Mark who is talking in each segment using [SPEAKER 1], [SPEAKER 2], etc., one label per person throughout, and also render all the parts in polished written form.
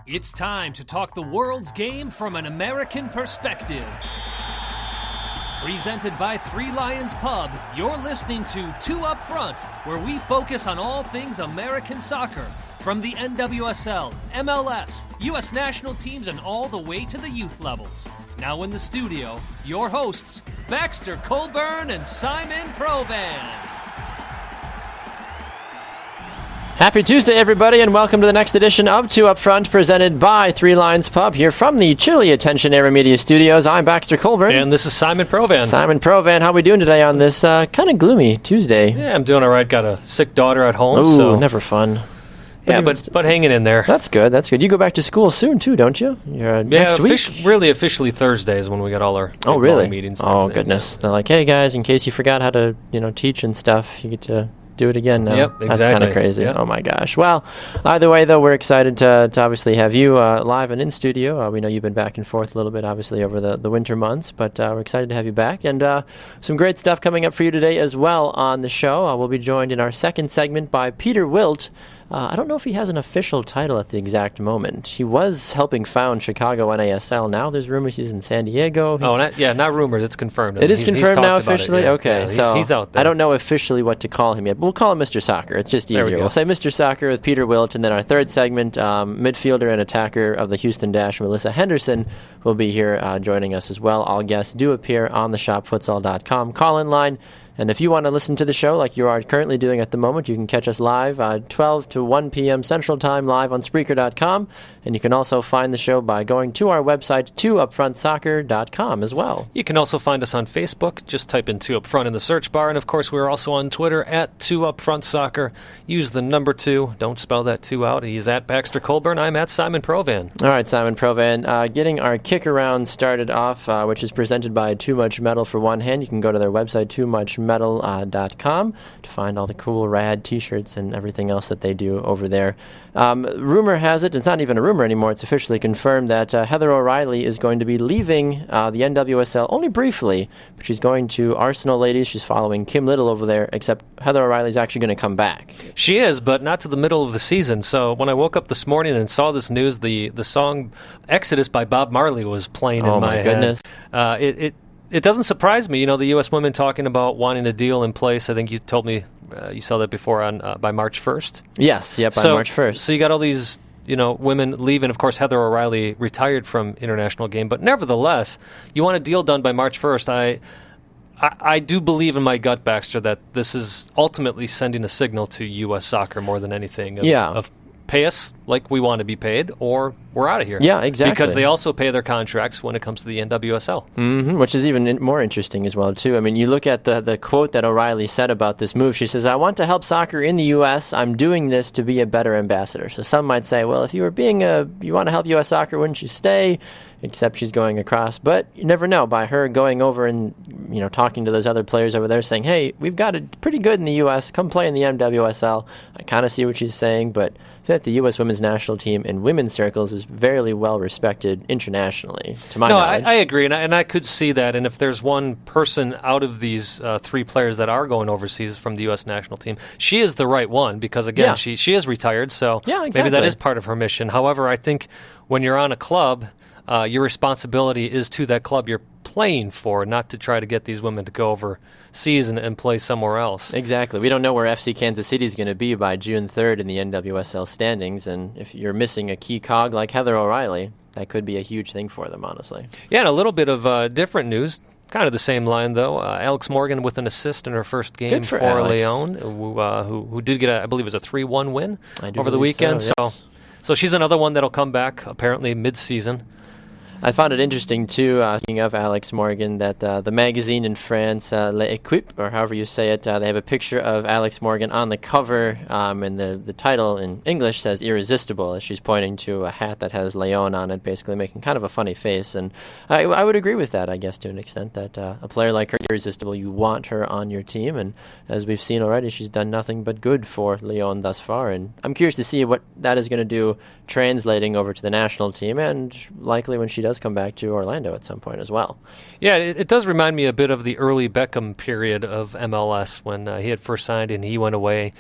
[SPEAKER 1] It's time to talk the world's game from an American perspective. Presented by Three Lions Pub, you're listening to Two Up Front, where we focus on all things American soccer, from the NWSL, MLS, U.S. national teams, and all the way to the youth levels. Now in the studio, your hosts, Baxter Colburn and Simon Provan.
[SPEAKER 2] Happy Tuesday, everybody, and welcome to the next edition of Two Up Front, presented by Three Lions Pub, here from the chilly Attention Era Media Studios. I'm Baxter Colburn.
[SPEAKER 1] And this is Simon Provan.
[SPEAKER 2] Simon Provan, how are we doing today on this kind of gloomy Tuesday?
[SPEAKER 1] Yeah, I'm doing all right. Got a sick daughter at home.
[SPEAKER 2] Ooh,
[SPEAKER 1] so
[SPEAKER 2] never fun.
[SPEAKER 1] Yeah, but hanging in there.
[SPEAKER 2] That's good, that's good. You go back to school soon, too, don't you? Next week?
[SPEAKER 1] Really officially Thursday is when we got all our meetings.
[SPEAKER 2] Oh, goodness. They're like, hey, guys, in case you forgot how to teach and stuff, you get to do it again now.
[SPEAKER 1] Yep, exactly.
[SPEAKER 2] That's kind of crazy.
[SPEAKER 1] Yep.
[SPEAKER 2] Oh my gosh. Well, either way, though, we're excited to obviously have you live and in studio. We know you've been back and forth a little bit, obviously, over the winter months, but we're excited to have you back. And some great stuff coming up for you today as well on the show. We'll be joined in our second segment by Peter Wilt. I don't know if he has an official title at the exact moment. He was helping found Chicago NASL. Now there's rumors he's in San Diego.
[SPEAKER 1] Not rumors. It's confirmed.
[SPEAKER 2] It is confirmed now officially?
[SPEAKER 1] Yeah.
[SPEAKER 2] Okay,
[SPEAKER 1] Yeah,
[SPEAKER 2] so
[SPEAKER 1] he's out there.
[SPEAKER 2] I don't know officially what to call him yet, but we'll call him Mr. Soccer. It's just easier. We'll say Mr. Soccer with Peter Wilt, and then our third segment, midfielder and attacker of the Houston Dash, Melissa Henderson, will be here joining us as well. All guests do appear on the shopfutsal.com call-in line. And if you want to listen to the show like you are currently doing at the moment, you can catch us live 12 to 1 p.m. Central Time live on Spreaker.com. And you can also find the show by going to our website, 2upfrontsoccer.com as well.
[SPEAKER 1] You can also find us on Facebook. Just type in 2 Upfront in the search bar. And, of course, we're also on Twitter at 2UpFrontSoccer. Use the number 2. Don't spell that 2 out. He's at Baxter Colburn. I'm at Simon Provan.
[SPEAKER 2] All right, Simon Provan. Getting our kick around started off, which is presented by Too Much Metal for one hand. You can go to their website, toomuchmetal.com, to find all the cool, rad T-shirts and everything else that they do over there. Rumor has it, it's not even a rumor anymore, it's officially confirmed that Heather O'Reilly is going to be leaving the NWSL only briefly, but she's going to Arsenal Ladies. She's following Kim Little over there, except Heather O'Reilly's actually going to come back.
[SPEAKER 1] She is, but not to the middle of the season. So when I woke up this morning and saw this news, the song Exodus by Bob Marley was playing in my
[SPEAKER 2] goodness.
[SPEAKER 1] head. It doesn't surprise me, the U.S. women talking about wanting a deal in place. I think you told me you saw that before by March 1st.
[SPEAKER 2] Yes, by March 1st.
[SPEAKER 1] So you got all these, women leaving. Of course, Heather O'Reilly retired from international game, but nevertheless, you want a deal done by March 1st. I do believe in my gut, Baxter, that this is ultimately sending a signal to U.S. soccer more than anything of pay us like we want to be paid, or we're out of here.
[SPEAKER 2] Yeah, exactly.
[SPEAKER 1] Because they also pay their contracts when it comes to the NWSL.
[SPEAKER 2] Which is even more interesting as well, too. I mean, you look at the quote that O'Reilly said about this move. She says, "I want to help soccer in the U.S. I'm doing this to be a better ambassador." So some might say, well, if you were you want to help U.S. soccer, wouldn't you stay? Except she's going across. But you never know. By her going over and talking to those other players over there saying, hey, we've got it pretty good in the U.S., come play in the NWSL. I kind of see what she's saying, but I feel like the U.S. women's national team in women's circles is very well respected internationally, to my knowledge.
[SPEAKER 1] I agree, and I could see that. And if there's one person out of these 3 players that are going overseas from the U.S. national team, she is the right one because, again, she is retired, so maybe that is part of her mission. However, I think when you're on a club, your responsibility is to that club you're playing for, not to try to get these women to go overseas and play somewhere else.
[SPEAKER 2] Exactly. We don't know where FC Kansas City is going to be by June 3rd in the NWSL standings, and if you're missing a key cog like Heather O'Reilly, that could be a huge thing for them, honestly. Yeah,
[SPEAKER 1] and a little bit of different news. Kind of the same line, though. Alex Morgan with an assist in her first game for Lyon, who did get, I believe it was a 3-1 win over the weekend. So she's another one that'll come back, apparently, mid-season.
[SPEAKER 2] I found it interesting, too, speaking of Alex Morgan, that the magazine in France, L'Equipe, or however you say it, they have a picture of Alex Morgan on the cover, and the title in English says Irresistible, as she's pointing to a hat that has Leon on it, basically making kind of a funny face. And I would agree with that, I guess, to an extent, that a player like her, irresistible, you want her on your team. And as we've seen already, she's done nothing but good for Leon thus far. And I'm curious to see what that is going to do translating over to the national team, and likely when she does does come back to Orlando at some point as well.
[SPEAKER 1] Yeah, it does remind me a bit of the early Beckham period of MLS when he had first signed and he went away,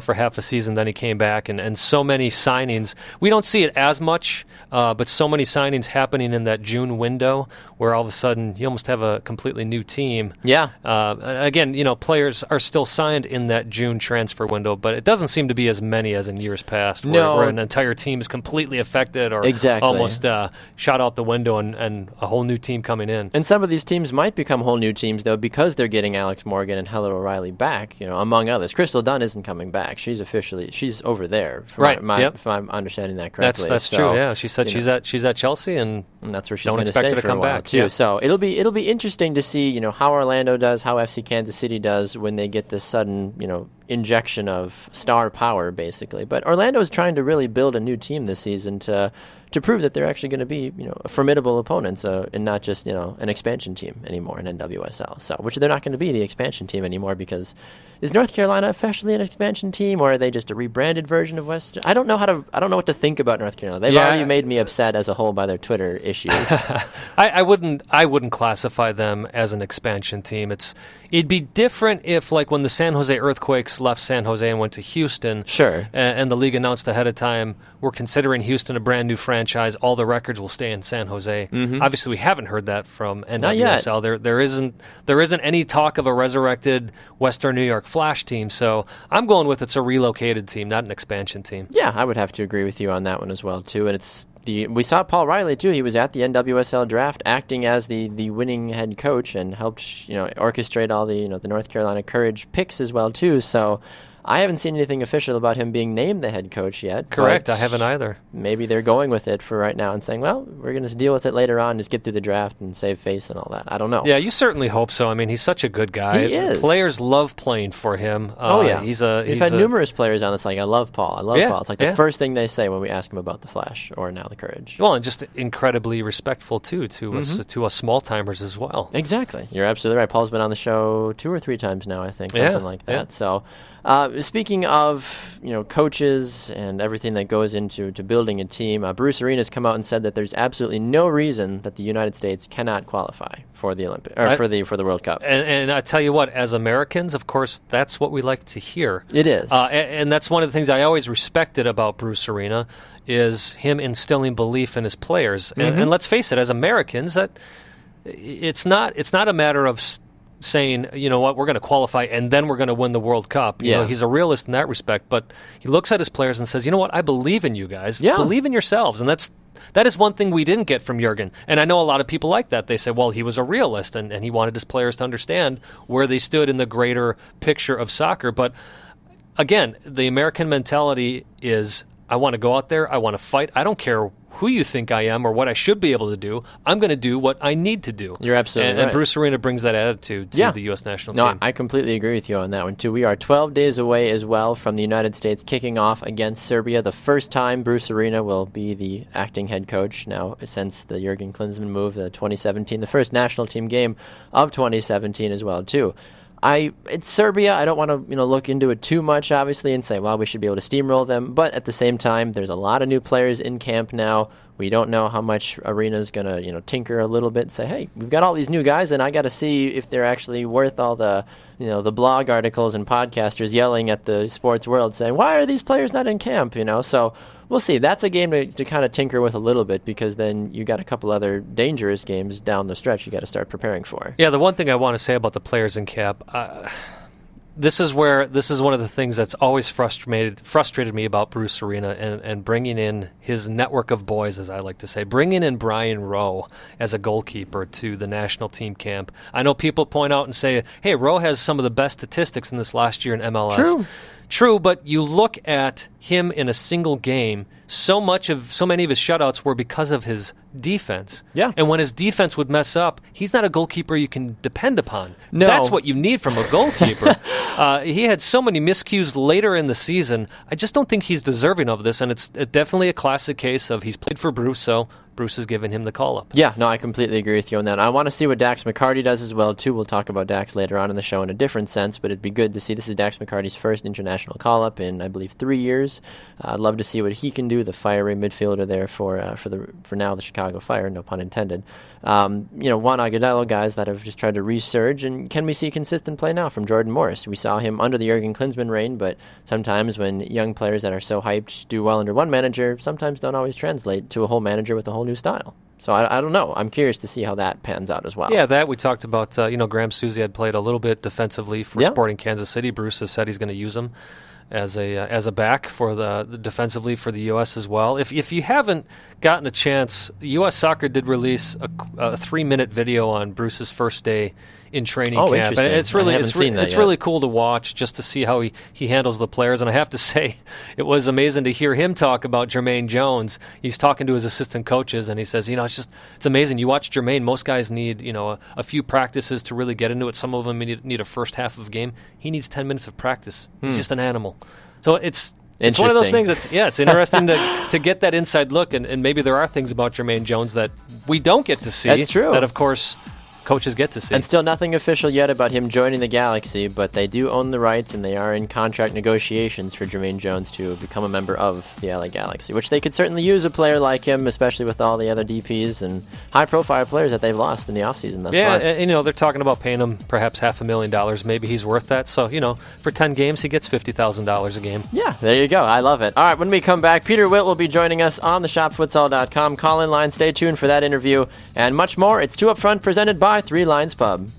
[SPEAKER 1] for half a season. Then he came back, and so many signings. We don't see it as much, but so many signings happening in that June window where all of a sudden you almost have a completely new team.
[SPEAKER 2] Yeah.
[SPEAKER 1] Again, players are still signed in that June transfer window, but it doesn't seem to be as many as in years past where an entire team is completely affected or almost shot out the window and a whole new team coming in.
[SPEAKER 2] And some of these teams might become whole new teams, though, because they're getting Alex Morgan and Helen O'Reilly back, among others. Crystal Dunn isn't coming back. She's over there, if I'm understanding that correctly.
[SPEAKER 1] That's true, yeah. She said she's at Chelsea, and
[SPEAKER 2] that's where she's
[SPEAKER 1] don't expect her to come back,
[SPEAKER 2] too. Yeah. So it'll be interesting to see, how Orlando does, how FC Kansas City does when they get this sudden, injection of star power, basically. But Orlando is trying to really build a new team this season to prove that they're actually going to be, formidable opponents and not just, an expansion team anymore in NWSL. So, which they're not going to be the expansion team anymore because is North Carolina officially an expansion team or are they just a rebranded version of Western? I don't know what to think about North Carolina. They've already made me upset as a whole by their Twitter issues.
[SPEAKER 1] I wouldn't classify them as an expansion team. It'd be different if, like, when the San Jose Earthquakes left San Jose and went to Houston,
[SPEAKER 2] sure,
[SPEAKER 1] and the league announced ahead of time, we're considering Houston a brand new franchise. All the records will stay in San Jose. Mm-hmm. Obviously, we haven't heard that from NWSL. There isn't any talk of a resurrected Western New York Flash team. So I'm going with it's a relocated team, not an expansion team.
[SPEAKER 2] Yeah, I would have to agree with you on that one as well too. And we saw Paul Riley too. He was at the NWSL draft, acting as the winning head coach, and helped orchestrate all the the North Carolina Courage picks as well too. So I haven't seen anything official about him being named the head coach yet.
[SPEAKER 1] Correct, I haven't either.
[SPEAKER 2] Maybe they're going with it for right now and saying, well, we're going to deal with it later on, just get through the draft and save face and all that. I don't know.
[SPEAKER 1] Yeah, you certainly hope so. I mean, he's such a good guy.
[SPEAKER 2] He is.
[SPEAKER 1] Players love playing for him.
[SPEAKER 2] We've had numerous players on this like, I love Paul. Paul. It's like the first thing they say when we ask him about the Flash or now the Courage.
[SPEAKER 1] Well, and just incredibly respectful, too, to us small-timers as well.
[SPEAKER 2] Exactly. You're absolutely right. Paul's been on the show 2 or 3 times now, I think, something like that. Yeah. So speaking of coaches and everything that goes into building a team, Bruce Arenas come out and said that there's absolutely no reason that the United States cannot qualify for the for the World Cup.
[SPEAKER 1] And I tell you what, as Americans, of course, that's what we like to hear.
[SPEAKER 2] It is,
[SPEAKER 1] and that's one of the things I always respected about Bruce Arena is him instilling belief in his players. Mm-hmm. And let's face it, as Americans, that it's not a matter of saying, you know what, we're going to qualify and then we're going to win the World Cup. You know, he's a realist in that respect, but he looks at his players and says, you know what, I believe in you guys.
[SPEAKER 2] Yeah.
[SPEAKER 1] Believe in yourselves. And that is one thing we didn't get from Jurgen. And I know a lot of people like that. They say, well, he was a realist and he wanted his players to understand where they stood in the greater picture of soccer. But again, the American mentality is, I want to go out there, I want to fight. I don't care who you think I am or what I should be able to do. I'm going to do what I need to do.
[SPEAKER 2] You're absolutely right.
[SPEAKER 1] And Bruce Arena brings that attitude to the U.S. national team.
[SPEAKER 2] No, I completely agree with you on that one, too. We are 12 days away as well from the United States kicking off against Serbia. The first time Bruce Arena will be the acting head coach now since the Jurgen Klinsmann move, the 2017, the first national team game of 2017 as well, too. It's Serbia. I don't want to look into it too much, obviously, and say, well, we should be able to steamroll them. But at the same time, there's a lot of new players in camp now. We don't know how much Arena's going to tinker a little bit and say, hey, we've got all these new guys, and I got to see if they're actually worth all the the blog articles and podcasters yelling at the sports world saying, why are these players not in camp? So we'll see. That's a game to kind of tinker with a little bit because then you got a couple other dangerous games down the stretch you got to start preparing for.
[SPEAKER 1] Yeah, the one thing I want to say about the players in camp, this is one of the things that's always frustrated me about Bruce Arena and bringing in his network of boys, as I like to say, bringing in Brian Rowe as a goalkeeper to the national team camp. I know people point out and say, hey, Rowe has some of the best statistics in this last year in MLS. True, but you look at him in a single game, so many of his shutouts were because of his defense.
[SPEAKER 2] Yeah.
[SPEAKER 1] And when his defense would mess up, he's not a goalkeeper you can depend upon.
[SPEAKER 2] No.
[SPEAKER 1] That's what you need from a goalkeeper. He had so many miscues later in the season. I just don't think he's deserving of this, and it's definitely a classic case of he's played for Bruce, so Bruce has given him the call-up.
[SPEAKER 2] Yeah, no, I completely agree with you on that. I want to see what Dax McCarty does as well, too. We'll talk about Dax later on in the show in a different sense, but it'd be good to see. This is Dax McCarty's first international call-up in, I believe, 3 years. I'd love to see what he can do, the fiery midfielder there for now the Chicago Fire, no pun intended. Juan Agudelo, guys that have just tried to resurge, and can we see consistent play now from Jordan Morris? We saw him under the Jurgen Klinsmann reign, but sometimes when young players that are so hyped do well under one manager, sometimes don't always translate to a whole manager with a whole new style. So I don't know. I'm curious to see how that pans out as well.
[SPEAKER 1] Yeah, that we talked about. Graham Susie had played a little bit defensively for Sporting Kansas City. Bruce has said he's going to use him as a back for the defensively for the U.S. as well. If you haven't gotten a chance, U.S. Soccer did release a 3-minute video on Bruce's first day in training camp. And it's really cool to watch, just to see how he handles the players. And I have to say, it was amazing to hear him talk about Jermaine Jones. He's talking to his assistant coaches, and he says, it's amazing. You watch Jermaine, most guys need, a few practices to really get into it. Some of them need a first half of a game. He needs 10 minutes of practice. He's just an animal. So it's one of those things it's interesting to get that inside look, and maybe there are things about Jermaine Jones that we don't get to see.
[SPEAKER 2] That's true.
[SPEAKER 1] That, of course, coaches get to see.
[SPEAKER 2] And still nothing official yet about him joining the Galaxy, but they do own the rights, and they are in contract negotiations for Jermaine Jones to become a member of the LA Galaxy, which they could certainly use a player like him, especially with all the other DPs and high-profile players that they've lost in the offseason thus far.
[SPEAKER 1] Yeah, and they're talking about paying him perhaps $500,000. Maybe he's worth that. So, for 10 games, he gets $50,000 a game.
[SPEAKER 2] Yeah, there you go. I love it. All right, when we come back, Peter Wilt will be joining us on the shopfutsal.com call-in line. Stay tuned for that interview and much more. It's Two Up Front, presented by Three Lions Pub.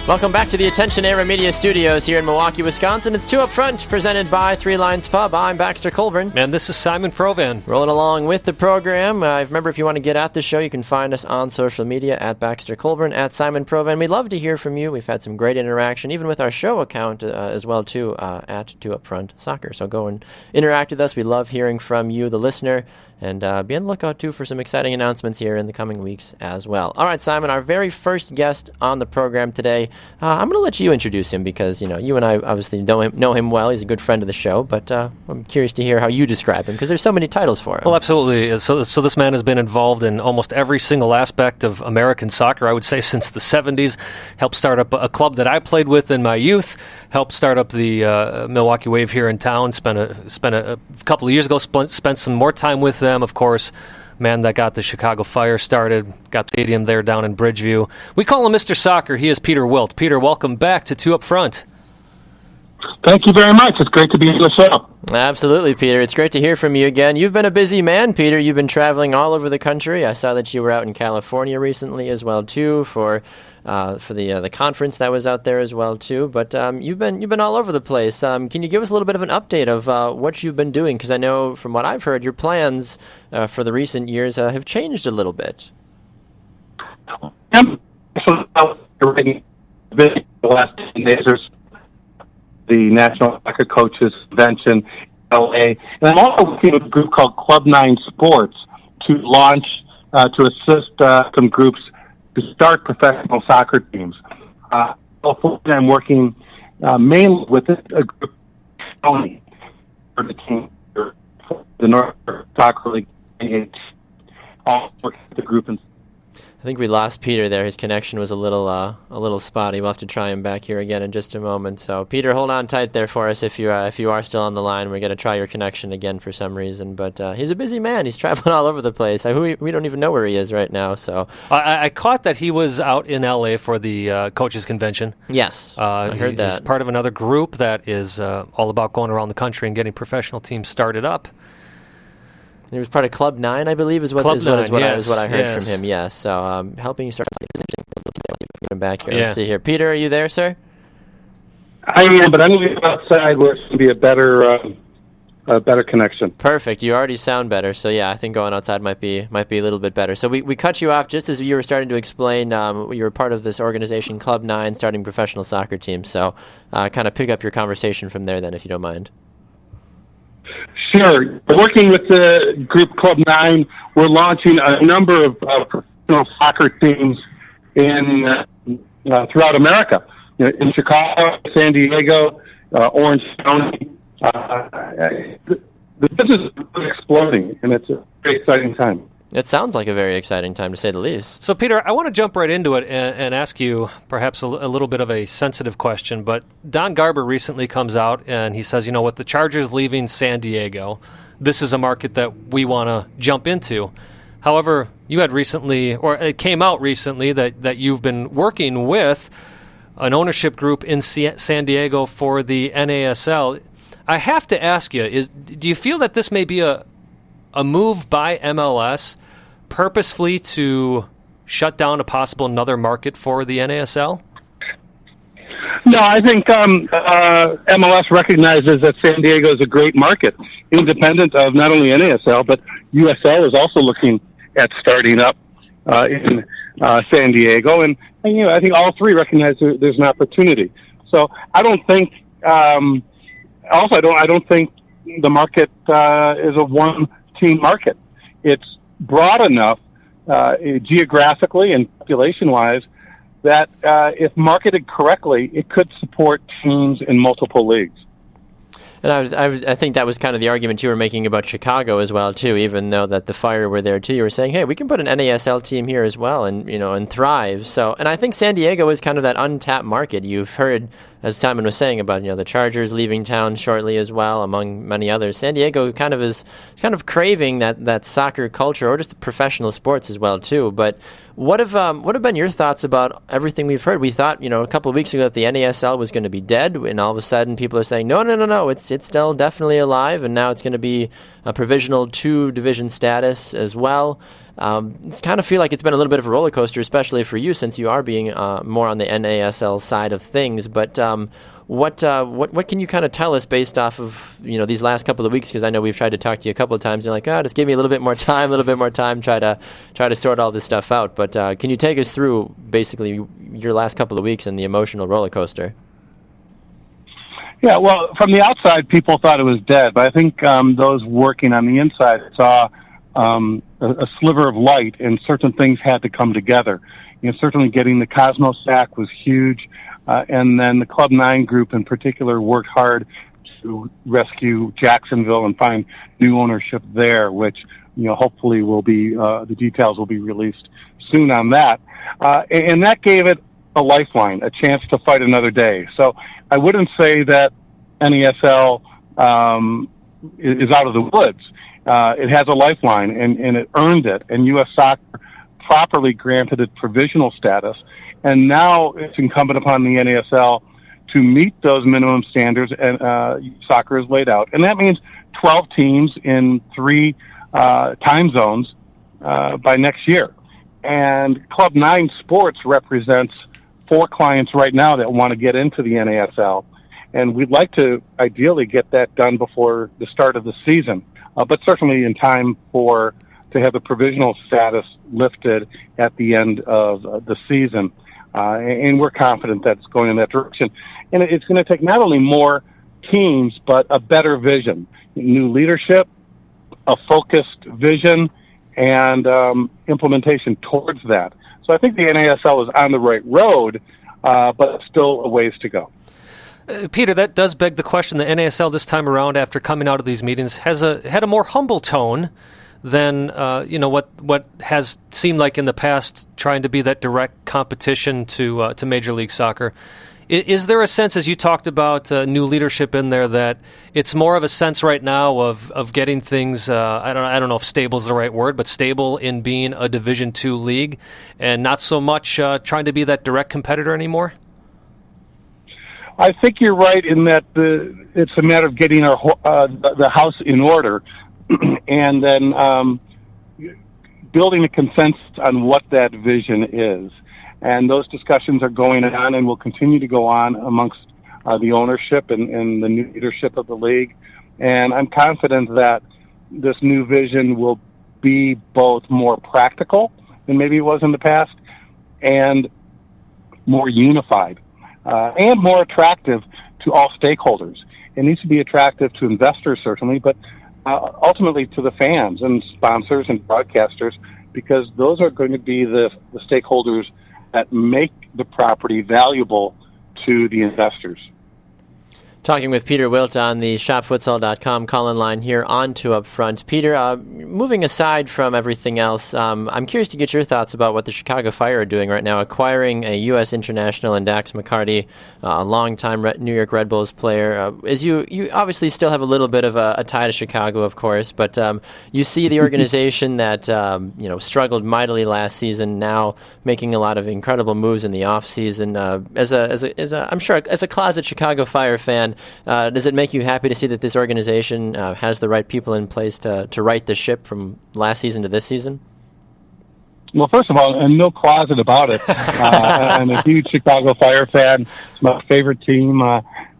[SPEAKER 2] Welcome back to the Attention Era Media Studios here in Milwaukee, Wisconsin. It's Two Up Front, presented by Three Lions Pub. I'm Baxter Colburn.
[SPEAKER 1] And this is Simon Provan.
[SPEAKER 2] Rolling along with the program. Remember, if you want to get at the show, you can find us on social media at Baxter Colburn, at Simon Provan. We'd love to hear from you. We've had some great interaction, even with our show account as well, too, at Two Up Front Soccer. So go and interact with us. We love hearing from you, the listener. And be on the lookout, too, for some exciting announcements here in the coming weeks as well. All right, Simon, our very first guest on the program today, I'm going to let you introduce him because, you and I obviously know him well. He's a good friend of the show, but I'm curious to hear how you describe him because there's so many titles for him.
[SPEAKER 1] Well, absolutely. So this man has been involved in almost every single aspect of American soccer, I would say, since the 70s. Helped start up a club that I played with in my youth. Helped start up the Milwaukee Wave here in town. Spent a couple of years ago, spent some more time with them, of course. Man that got the Chicago Fire started, got the stadium there down in Bridgeview. We call him Mr. Soccer. He is Peter Wilt. Peter, welcome back to Two Up Front.
[SPEAKER 3] Thank you very much. It's great to be on the show.
[SPEAKER 2] Absolutely, Peter. It's great to hear from you again. You've been a busy man, Peter. You've been traveling all over the country. I saw that you were out in California recently as well, too, for the conference that was out there as well, too. But you've been all over the place. Can you give us a little bit of an update of what you've been doing? Because I know from what I've heard, your plans for the recent years have changed a little bit.
[SPEAKER 3] The last 10 days or so, the National Soccer Coaches Convention in LA. And I'm also working with a group called Club 9 Sports to launch, to assist some groups to start professional soccer teams. California, I'm working mainly with a group only for the team, the North Soccer League. All working with the group.
[SPEAKER 2] I think we lost Peter there. His connection was a little spotty. We'll have to try him back here again in just a moment. So, Peter, hold on tight there for us if you are still on the line. We're going to try your connection again for some reason. But he's a busy man. He's traveling all over the place. We don't even know where he is right now. So
[SPEAKER 1] I caught that he was out in L.A. for the coaches convention.
[SPEAKER 2] Yes, I heard that.
[SPEAKER 1] He's part of another group that is all about going around the country and getting professional teams started up.
[SPEAKER 2] He was part of Club 9, I believe, is what I heard from him. Yes, so helping you start. Get him back here. Yeah. Let's see here. Peter, are you there, sir?
[SPEAKER 3] I am, but I'm going to go outside where it's going to be a better connection.
[SPEAKER 2] Perfect. You already sound better, so yeah, I think going outside might be a little bit better. So we cut you off just as you were starting to explain you were part of this organization, Club 9, starting professional soccer teams. So kind of pick up your conversation from there then, if you don't mind.
[SPEAKER 3] Sure. Working with the group Club 9, we're launching a number of professional soccer teams in throughout America. In Chicago, San Diego, Orange County. The business is exploding, and it's a very exciting time.
[SPEAKER 2] It sounds like a very exciting time, to say the least.
[SPEAKER 1] So, Peter, I want to jump right into it and ask you perhaps a little bit of a sensitive question, but Don Garber recently comes out and he says, with the Chargers leaving San Diego, this is a market that we want to jump into. However, you had recently, or it came out recently, that you've been working with an ownership group in San Diego for the NASL. I have to ask you, do you feel that this may be a move by MLS purposefully to shut down a possible another market for the NASL?
[SPEAKER 3] No, I think MLS recognizes that San Diego is a great market, independent of not only NASL, but USL is also looking at starting up in San Diego. And I think all three recognize there's an opportunity. So I don't think, I don't think the market is a one-team market. It's broad enough geographically and population-wise that if marketed correctly, it could support teams in multiple leagues.
[SPEAKER 2] And I think that was kind of the argument you were making about Chicago as well, too, even though that the Fire were there, too. You were saying, hey, we can put an NASL team here as well and thrive. So, and I think San Diego is kind of that untapped market. You've heard, as Simon was saying, about the Chargers leaving town shortly as well, among many others. San Diego kind of craving that soccer culture, or just the professional sports as well, too. But what have been your thoughts about everything we've heard? We thought, a couple of weeks ago that the NASL was going to be dead, and all of a sudden people are saying, no, it's still definitely alive, and now it's going to be a provisional 2-division status as well. It's kind of feel like it's been a little bit of a roller coaster, especially for you, since you are being more on the NASL side of things. But what can you kind of tell us based off of these last couple of weeks? Because I know we've tried to talk to you a couple of times. You're like, just give me a little bit more time, try to sort all this stuff out. But can you take us through basically your last couple of weeks and the emotional roller coaster?
[SPEAKER 3] Yeah, well, from the outside, people thought it was dead, but I think those working on the inside saw a sliver of light, and certain things had to come together. Certainly getting the Cosmos sack was huge, and then the Club 9 group in particular worked hard to rescue Jacksonville and find new ownership there, which hopefully will be the details will be released soon on that, and that gave it a lifeline, a chance to fight another day. So I wouldn't say that NASL is out of the woods. It has a lifeline, and it earned it, and U.S. Soccer properly granted it provisional status, and now it's incumbent upon the NASL to meet those minimum standards and soccer has laid out. And that means 12 teams in 3 time zones by next year. And Club 9 Sports represents 4 clients right now that want to get into the NASL, and we'd like to ideally get that done before the start of the season, but certainly in time to have the provisional status lifted at the end of the season. And we're confident that it's going in that direction. And it's going to take not only more teams, but a better vision, new leadership, a focused vision, and implementation towards that. So I think the NASL is on the right road, but still a ways to go.
[SPEAKER 1] Peter, that does beg the question. The NASL this time around, after coming out of these meetings, had a more humble tone than what has seemed like in the past, trying to be that direct competition to Major League Soccer. Is there a sense, as you talked about new leadership in there, that it's more of a sense right now of getting things, I don't know if stable is the right word, but stable in being a Division II league, and not so much trying to be that direct competitor anymore?
[SPEAKER 3] I think you're right in that it's a matter of getting the house in order, and then building a consensus on what that vision is. And those discussions are going on and will continue to go on amongst the ownership and the new leadership of the league. And I'm confident that this new vision will be both more practical than maybe it was in the past, and more unified, and more attractive to all stakeholders. It needs to be attractive to investors, certainly, but ultimately to the fans and sponsors and broadcasters, because those are going to be the stakeholders that make the property valuable to the investors.
[SPEAKER 2] Talking with Peter Wilt on the shopfutsal.com call-in line here on to Up Front. Peter, moving aside from everything else, I'm curious to get your thoughts about what the Chicago Fire are doing right now, acquiring a U.S. international in Dax McCarty, a longtime New York Red Bulls player. As you obviously still have a little bit of a tie to Chicago, of course, but you see the organization that struggled mightily last season, now making a lot of incredible moves in the off season. As I'm sure as a closet Chicago Fire fan, does it make you happy to see that this organization has the right people in place to right the ship from last season to this season?
[SPEAKER 3] Well, first of all, I'm no closet about it. I'm a huge Chicago Fire fan. It's my favorite team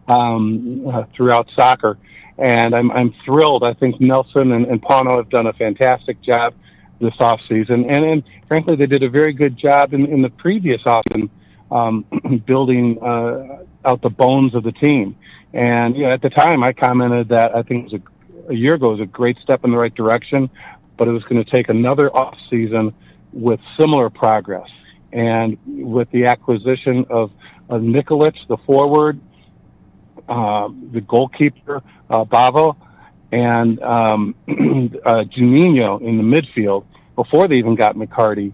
[SPEAKER 3] throughout soccer, and I'm thrilled. I think Nelson and Pano have done a fantastic job this offseason, and frankly, they did a very good job in the previous offseason building out the bones of the team. And at the time, I commented that I think it was a year ago, it was a great step in the right direction, but it was going to take another off season with similar progress. And with the acquisition of Nikolic, the forward, the goalkeeper, Bavo, and Juninho in the midfield, before they even got McCarty,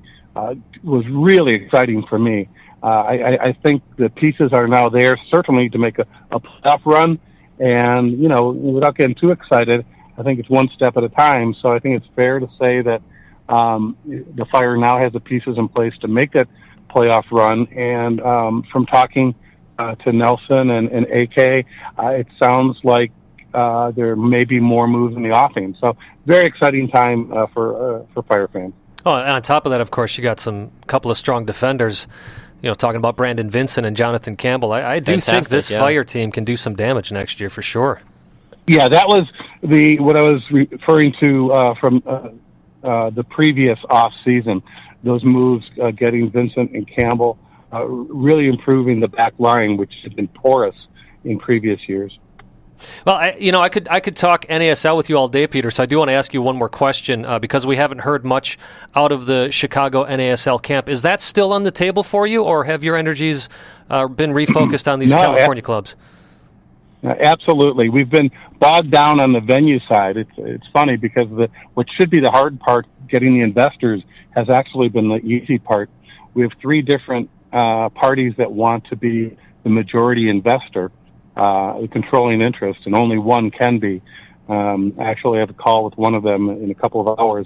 [SPEAKER 3] was really exciting for me. I think the pieces are now there, certainly to make a playoff run. And, without getting too excited, I think it's one step at a time. So I think it's fair to say that the Fire now has the pieces in place to make that playoff run. And from talking to Nelson and AK, it sounds like there may be more moves in the offing. So very exciting time for Fire fans.
[SPEAKER 1] Oh, and on top of that, of course, you got some couple of strong defenders. Talking about Brandon Vincent and Jonathan Campbell, I do think this Fire team can do some damage next year for sure.
[SPEAKER 3] Yeah, that was what I was referring to from the previous off season. Those moves, getting Vincent and Campbell, really improving the back line, which had been porous in previous years.
[SPEAKER 1] Well, I could talk NASL with you all day, Peter, so I do want to ask you one more question because we haven't heard much out of the Chicago NASL camp. Is that still on the table for you, or have your energies been refocused on these California clubs?
[SPEAKER 3] Absolutely. We've been bogged down on the venue side. It's funny because what should be the hard part, getting the investors, has actually been the easy part. We have three different parties that want to be the majority investor. Controlling interest, and only one can be. Actually, I have a call with one of them in a couple of hours.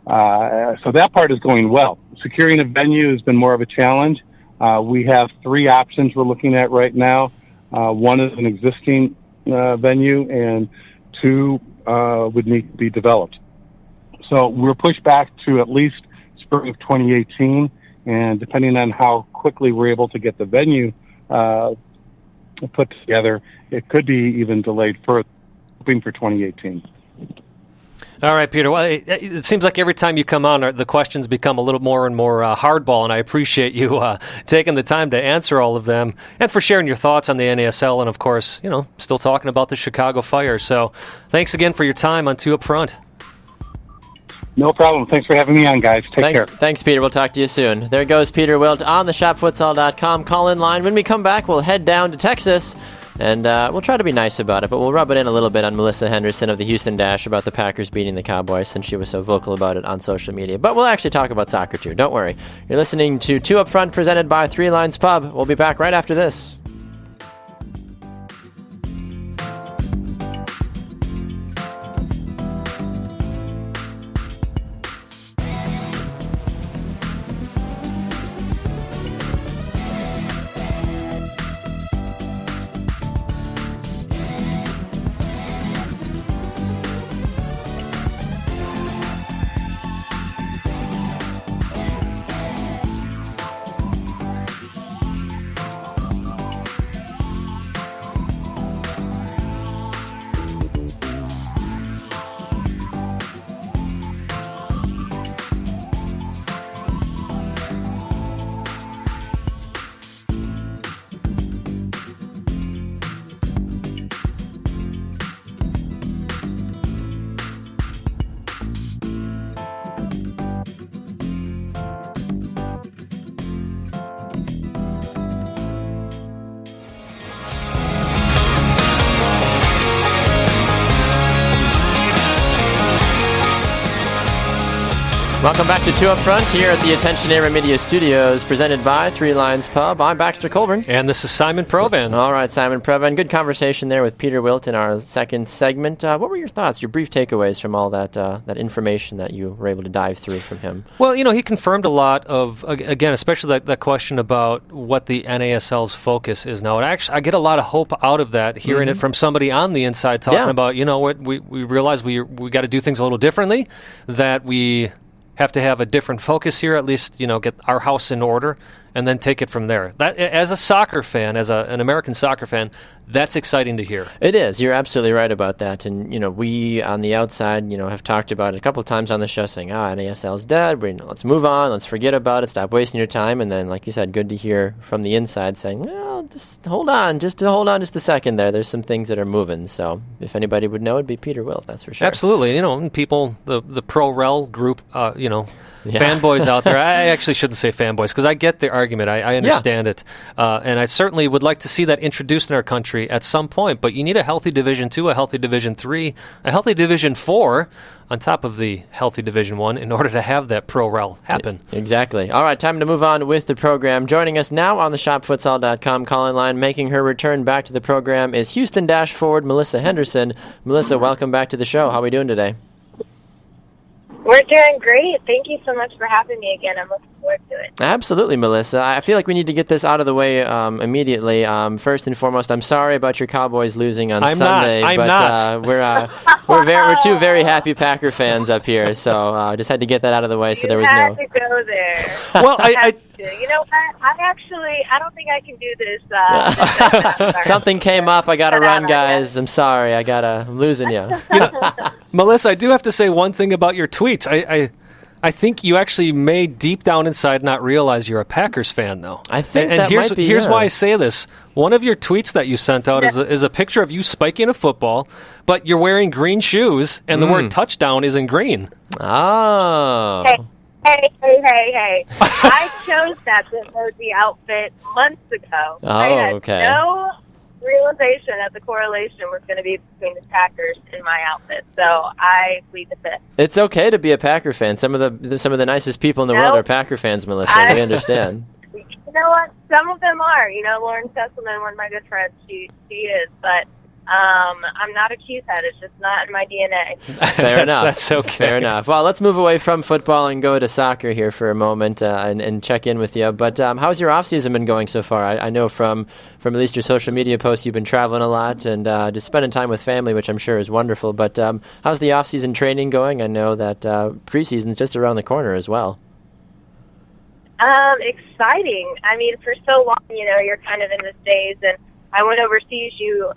[SPEAKER 3] So that part is going well. Securing a venue has been more of a challenge. We have three options we're looking at right now. One is an existing venue, and two would need to be developed. So we're pushed back to at least spring of 2018, and depending on how quickly we're able to get the venue put together, it could be even delayed further, hoping for 2018.
[SPEAKER 1] All right, Peter. Well, it seems like every time you come on, the questions become a little more and more hardball, and I appreciate you taking the time to answer all of them and for sharing your thoughts on the NASL and, of course, still talking about the Chicago Fire. So thanks again for your time on Two Up Front.
[SPEAKER 3] No problem. Thanks for having me on, guys. Take care.
[SPEAKER 2] Thanks, Peter. We'll talk to you soon. There goes Peter Wilt on the shopfutsal.com call-in line. When we come back, we'll head down to Texas, and we'll try to be nice about it, but we'll rub it in a little bit on Melissa Henderson of the Houston Dash about the Packers beating the Cowboys, since she was so vocal about it on social media. But we'll actually talk about soccer, too. Don't worry. You're listening to Two Up Front, presented by Three Lines Pub. We'll be back right after this. Welcome back to Two Up Front here at the Attention Era Media Studios, presented by Three Lines Pub. I'm Baxter Colburn.
[SPEAKER 1] And this is Simon Provan.
[SPEAKER 2] All right, Simon Provan. Good conversation there with Peter Wilt in our second segment. What were your thoughts, your brief takeaways from all that information that you were able to dive through from him?
[SPEAKER 1] Well, he confirmed a lot of, again, especially that question about what the NASL's focus is now. I get a lot of hope out of that, hearing it from somebody on the inside talking about, what we realize we got to do things a little differently, that we have to have a different focus here, at least, get our house in order, and then take it from there. That, as a soccer fan, as an American soccer fan, that's exciting to hear.
[SPEAKER 2] It is. You're absolutely right about that. And, we on the outside, have talked about it a couple of times on the show, saying, NASL's dead. Let's move on. Let's forget about it. Stop wasting your time. And then, like you said, good to hear from the inside saying, well, just hold on. Just a second there. There's some things that are moving. So if anybody would know, it'd be Peter Wilt, that's for sure.
[SPEAKER 1] Absolutely. People, the pro-rel group, fanboys out there. I actually shouldn't say fanboys, because I get the argument. I understand it. And I certainly would like to see that introduced in our country at some point. But you need a healthy Division II, a healthy Division III, a healthy Division IV on top of the healthy Division I in order to have that pro-rel happen.
[SPEAKER 2] Exactly. All right, time to move on with the program. Joining us now on the shopfutsal.com call-in line, making her return back to the program, is Houston Dash forward Melissa Henderson. Melissa, welcome back to the show. How are we doing today?
[SPEAKER 4] We're doing great. Thank you so much for having me again. I'm looking forward to it.
[SPEAKER 2] Absolutely, Melissa. I feel like we need to get this out of the way immediately. First and foremost, I'm sorry about your Cowboys losing on Sunday.
[SPEAKER 1] I'm not.
[SPEAKER 2] We're two very happy Packer fans up here, so just had to get that out of the way. So there was
[SPEAKER 4] no. You had to go there.
[SPEAKER 1] Well,
[SPEAKER 4] You know what? I don't think I can do this.
[SPEAKER 2] Something came up. I got to run, guys. I'm sorry. I'm losing you.
[SPEAKER 1] Melissa, I do have to say one thing about your tweets. I think you actually may deep down inside not realize you're a Packers fan, though.
[SPEAKER 2] I think
[SPEAKER 1] and
[SPEAKER 2] that
[SPEAKER 1] here's,
[SPEAKER 2] might be,
[SPEAKER 1] here's why I say this. One of your tweets that you sent out is a picture of you spiking a football, but you're wearing green shoes, and the word touchdown is in green.
[SPEAKER 2] Oh.
[SPEAKER 4] Hey. I chose that emoji outfit months ago.
[SPEAKER 2] Oh,
[SPEAKER 4] I had
[SPEAKER 2] okay.
[SPEAKER 4] no realization that the correlation was going to be between the Packers and my outfit, so I plead the fifth.
[SPEAKER 2] It's okay to be a Packer fan. Some of the nicest people in the world are Packer fans, Melissa. We understand.
[SPEAKER 4] You know what? Some of them are. Lauren Sesselman, one of my good friends, she is, but I'm not a cheesehead. It's just not in my DNA.
[SPEAKER 2] Fair enough.
[SPEAKER 1] That's okay.
[SPEAKER 2] Fair enough. Well, let's move away from football and go to soccer here for a moment and check in with you. But how's your off-season been going so far? I know from at least your social media posts, you've been traveling a lot and just spending time with family, which I'm sure is wonderful. But how's the off-season training going? I know that preseason's just around the corner as well.
[SPEAKER 4] Exciting. I mean, for so long, you're kind of in this phase, and I went overseas. You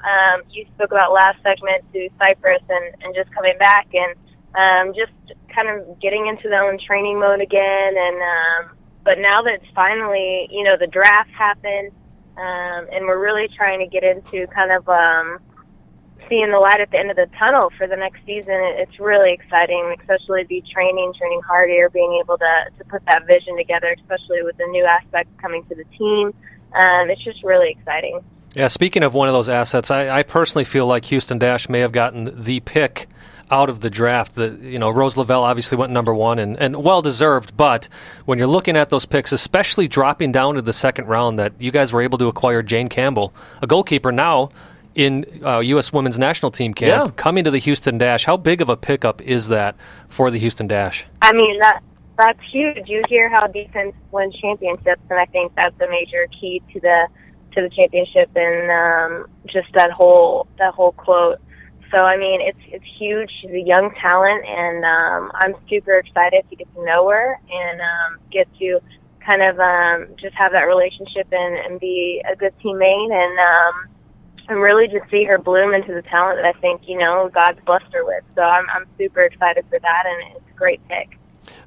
[SPEAKER 4] spoke about last segment to Cyprus and just coming back and just kind of getting into the own training mode again. And but now that it's finally, the draft happened, and we're really trying to get into kind of seeing the light at the end of the tunnel for the next season. It's really exciting, especially be training harder, being able to put that vision together, especially with the new aspects coming to the team. It's just really exciting.
[SPEAKER 1] Yeah, speaking of one of those assets, I personally feel like Houston Dash may have gotten the pick out of the draft. Rose Lavelle obviously went number one and well-deserved, but when you're looking at those picks, especially dropping down to the second round, that you guys were able to acquire Jane Campbell, a goalkeeper now in U.S. Women's National Team camp, coming to the Houston Dash. How big of a pickup is that for the Houston Dash?
[SPEAKER 4] I mean, that's huge. You hear how defense wins championships, and I think that's a major key to the championship, and just that whole quote. So, I mean, it's huge. She's a young talent, and I'm super excited to get to know her and get to kind of just have that relationship and be a good teammate, and really just see her bloom into the talent that I think, God's blessed her with. So I'm super excited for that, and it's a great pick.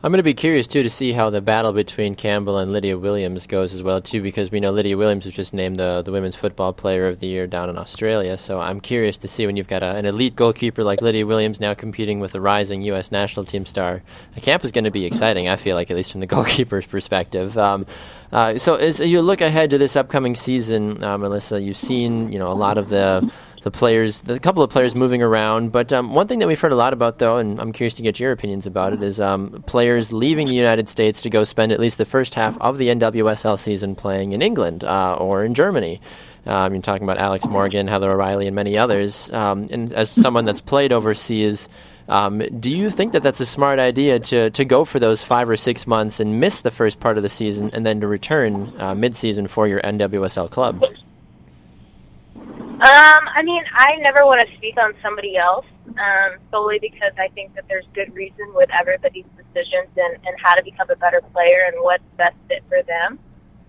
[SPEAKER 2] I'm going to be curious, too, to see how the battle between Campbell and Lydia Williams goes as well, too, because we know Lydia Williams was just named the Women's Football Player of the Year down in Australia. So I'm curious to see when you've got an elite goalkeeper like Lydia Williams now competing with a rising U.S. national team star. The camp is going to be exciting, I feel like, at least from the goalkeeper's perspective. So as you look ahead to this upcoming season, Melissa, you've seen a lot of the players, a couple of players moving around, but one thing that we've heard a lot about, though, and I'm curious to get your opinions about it, is players leaving the United States to go spend at least the first half of the NWSL season playing in England or in Germany. You're talking about Alex Morgan, Heather O'Reilly, and many others. And as someone that's played overseas, do you think that that's a smart idea to go for those 5 or 6 months and miss the first part of the season and then to return mid-season for your NWSL club?
[SPEAKER 4] I mean, I never want to speak on somebody else, solely because I think that there's good reason with everybody's decisions and how to become a better player and what's best fit for them.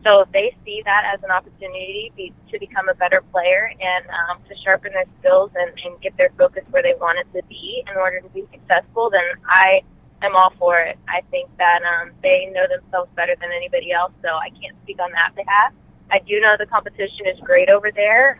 [SPEAKER 4] So if they see that as an opportunity to become a better player and to sharpen their skills and get their focus where they want it to be in order to be successful, then I am all for it. I think that they know themselves better than anybody else, so I can't speak on that behalf. I do know the competition is great over there,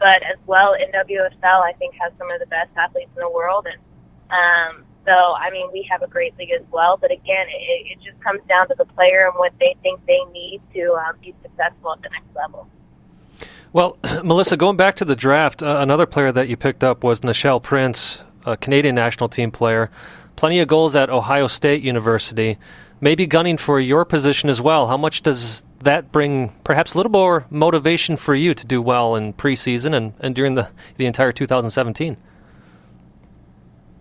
[SPEAKER 4] but as well, NWSL, I think, has some of the best athletes in the world. And so, I mean, we have a great league as well. But again, it just comes down to the player and what they think they need to be successful at the next level.
[SPEAKER 1] Well, Melissa, going back to the draft, another player that you picked up was Nichelle Prince, a Canadian national team player. Plenty of goals at Ohio State University. Maybe gunning for your position as well. How much does that bring perhaps a little more motivation for you to do well in preseason and during the entire 2017?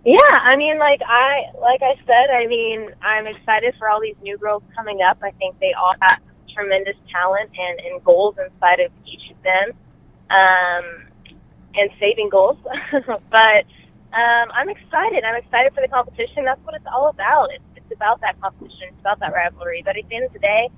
[SPEAKER 4] Yeah, I mean, like I said, I mean, I'm excited for all these new girls coming up. I think they all have tremendous talent and goals inside of each of them, and saving goals. But I'm excited. I'm excited for the competition. That's what it's all about. It's about that competition. It's about that rivalry. But at the end of the day,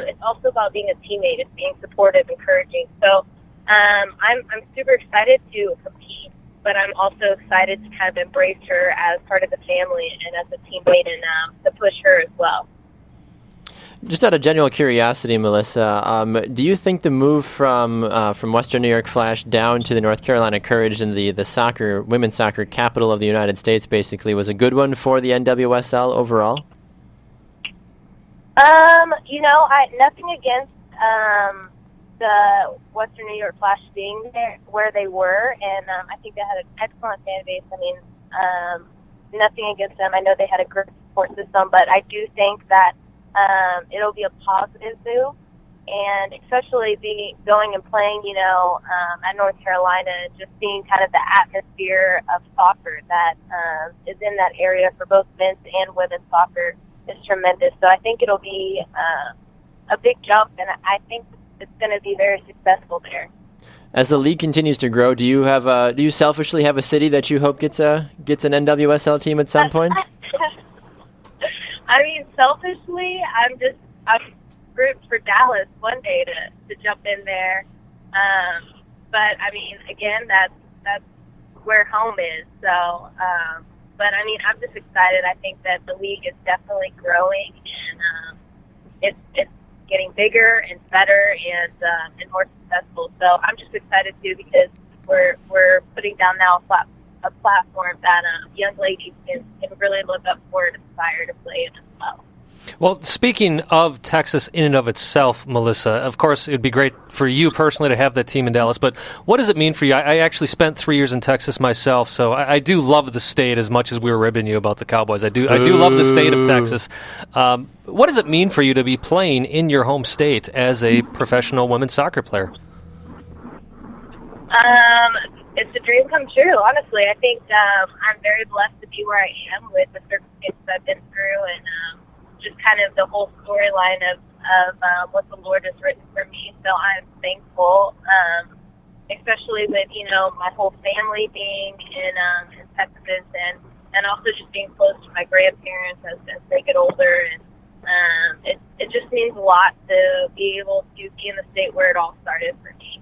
[SPEAKER 4] it's also about being a teammate. It's being supportive, encouraging. So I'm super excited to compete, but I'm also excited to kind of embrace her as part of the family and as a teammate and to push her as well.
[SPEAKER 2] Just out of general curiosity, Melissa, do you think the move from Western New York Flash down to the North Carolina Courage and the women's soccer capital of the United States basically was a good one for the NWSL overall? Nothing against the Western New York Flash being there where they were, and I think they had an excellent fan base. I mean, nothing against them. I know they had a great support system, but I do think that it'll be a positive move, and especially going and playing, at North Carolina, just seeing kind of the atmosphere of soccer that is in that area for both men's and women's soccer is tremendous. So I think it'll be a big jump, and I think it's going to be very successful there. As the league continues to grow, do you selfishly have a city that you hope gets an NWSL team at some point?
[SPEAKER 4] I mean, selfishly, I'm rooting for Dallas one day to jump in there. But I mean, again, that's where home is. So, but I mean, I'm just excited. I think that the league is definitely growing, and it's getting bigger and better and more successful. So I'm just excited too, because we're putting down now a platform that young ladies can really look up for and aspire to play in as well.
[SPEAKER 1] Well, speaking of Texas in and of itself, Melissa, of course, it would be great for you personally to have that team in Dallas, but what does it mean for you? I actually spent 3 years in Texas myself, so I do love the state as much as we were ribbing you about the Cowboys. I do love the state of Texas. What does it mean for you to be playing in your home state as a professional women's soccer player?
[SPEAKER 4] It's a dream come true, honestly. I think I'm very blessed to be where I am with the circumstances I've been through and just kind of the whole storyline of what the Lord has written for me. So I'm thankful, especially with, my whole family being in Texas and also just being close to my grandparents as they get older. And it just means a lot to be able to be in the state where it all started for me.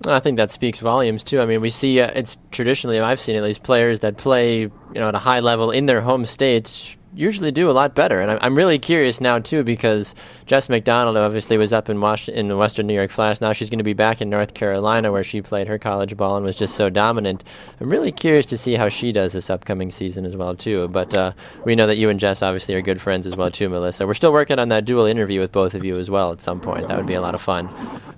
[SPEAKER 2] I think that speaks volumes, too. I mean, we see, it's traditionally, I've seen at least, players that play, at a high level in their home states usually do a lot better. And I'm really curious now, too, because Jess McDonald obviously was up in Western New York Flash. Now she's going to be back in North Carolina where she played her college ball and was just so dominant. I'm really curious to see how she does this upcoming season as well, too. But we know that you and Jess obviously are good friends as well, too, Melissa. We're still working on that dual interview with both of you as well at some point. That would be a lot of fun.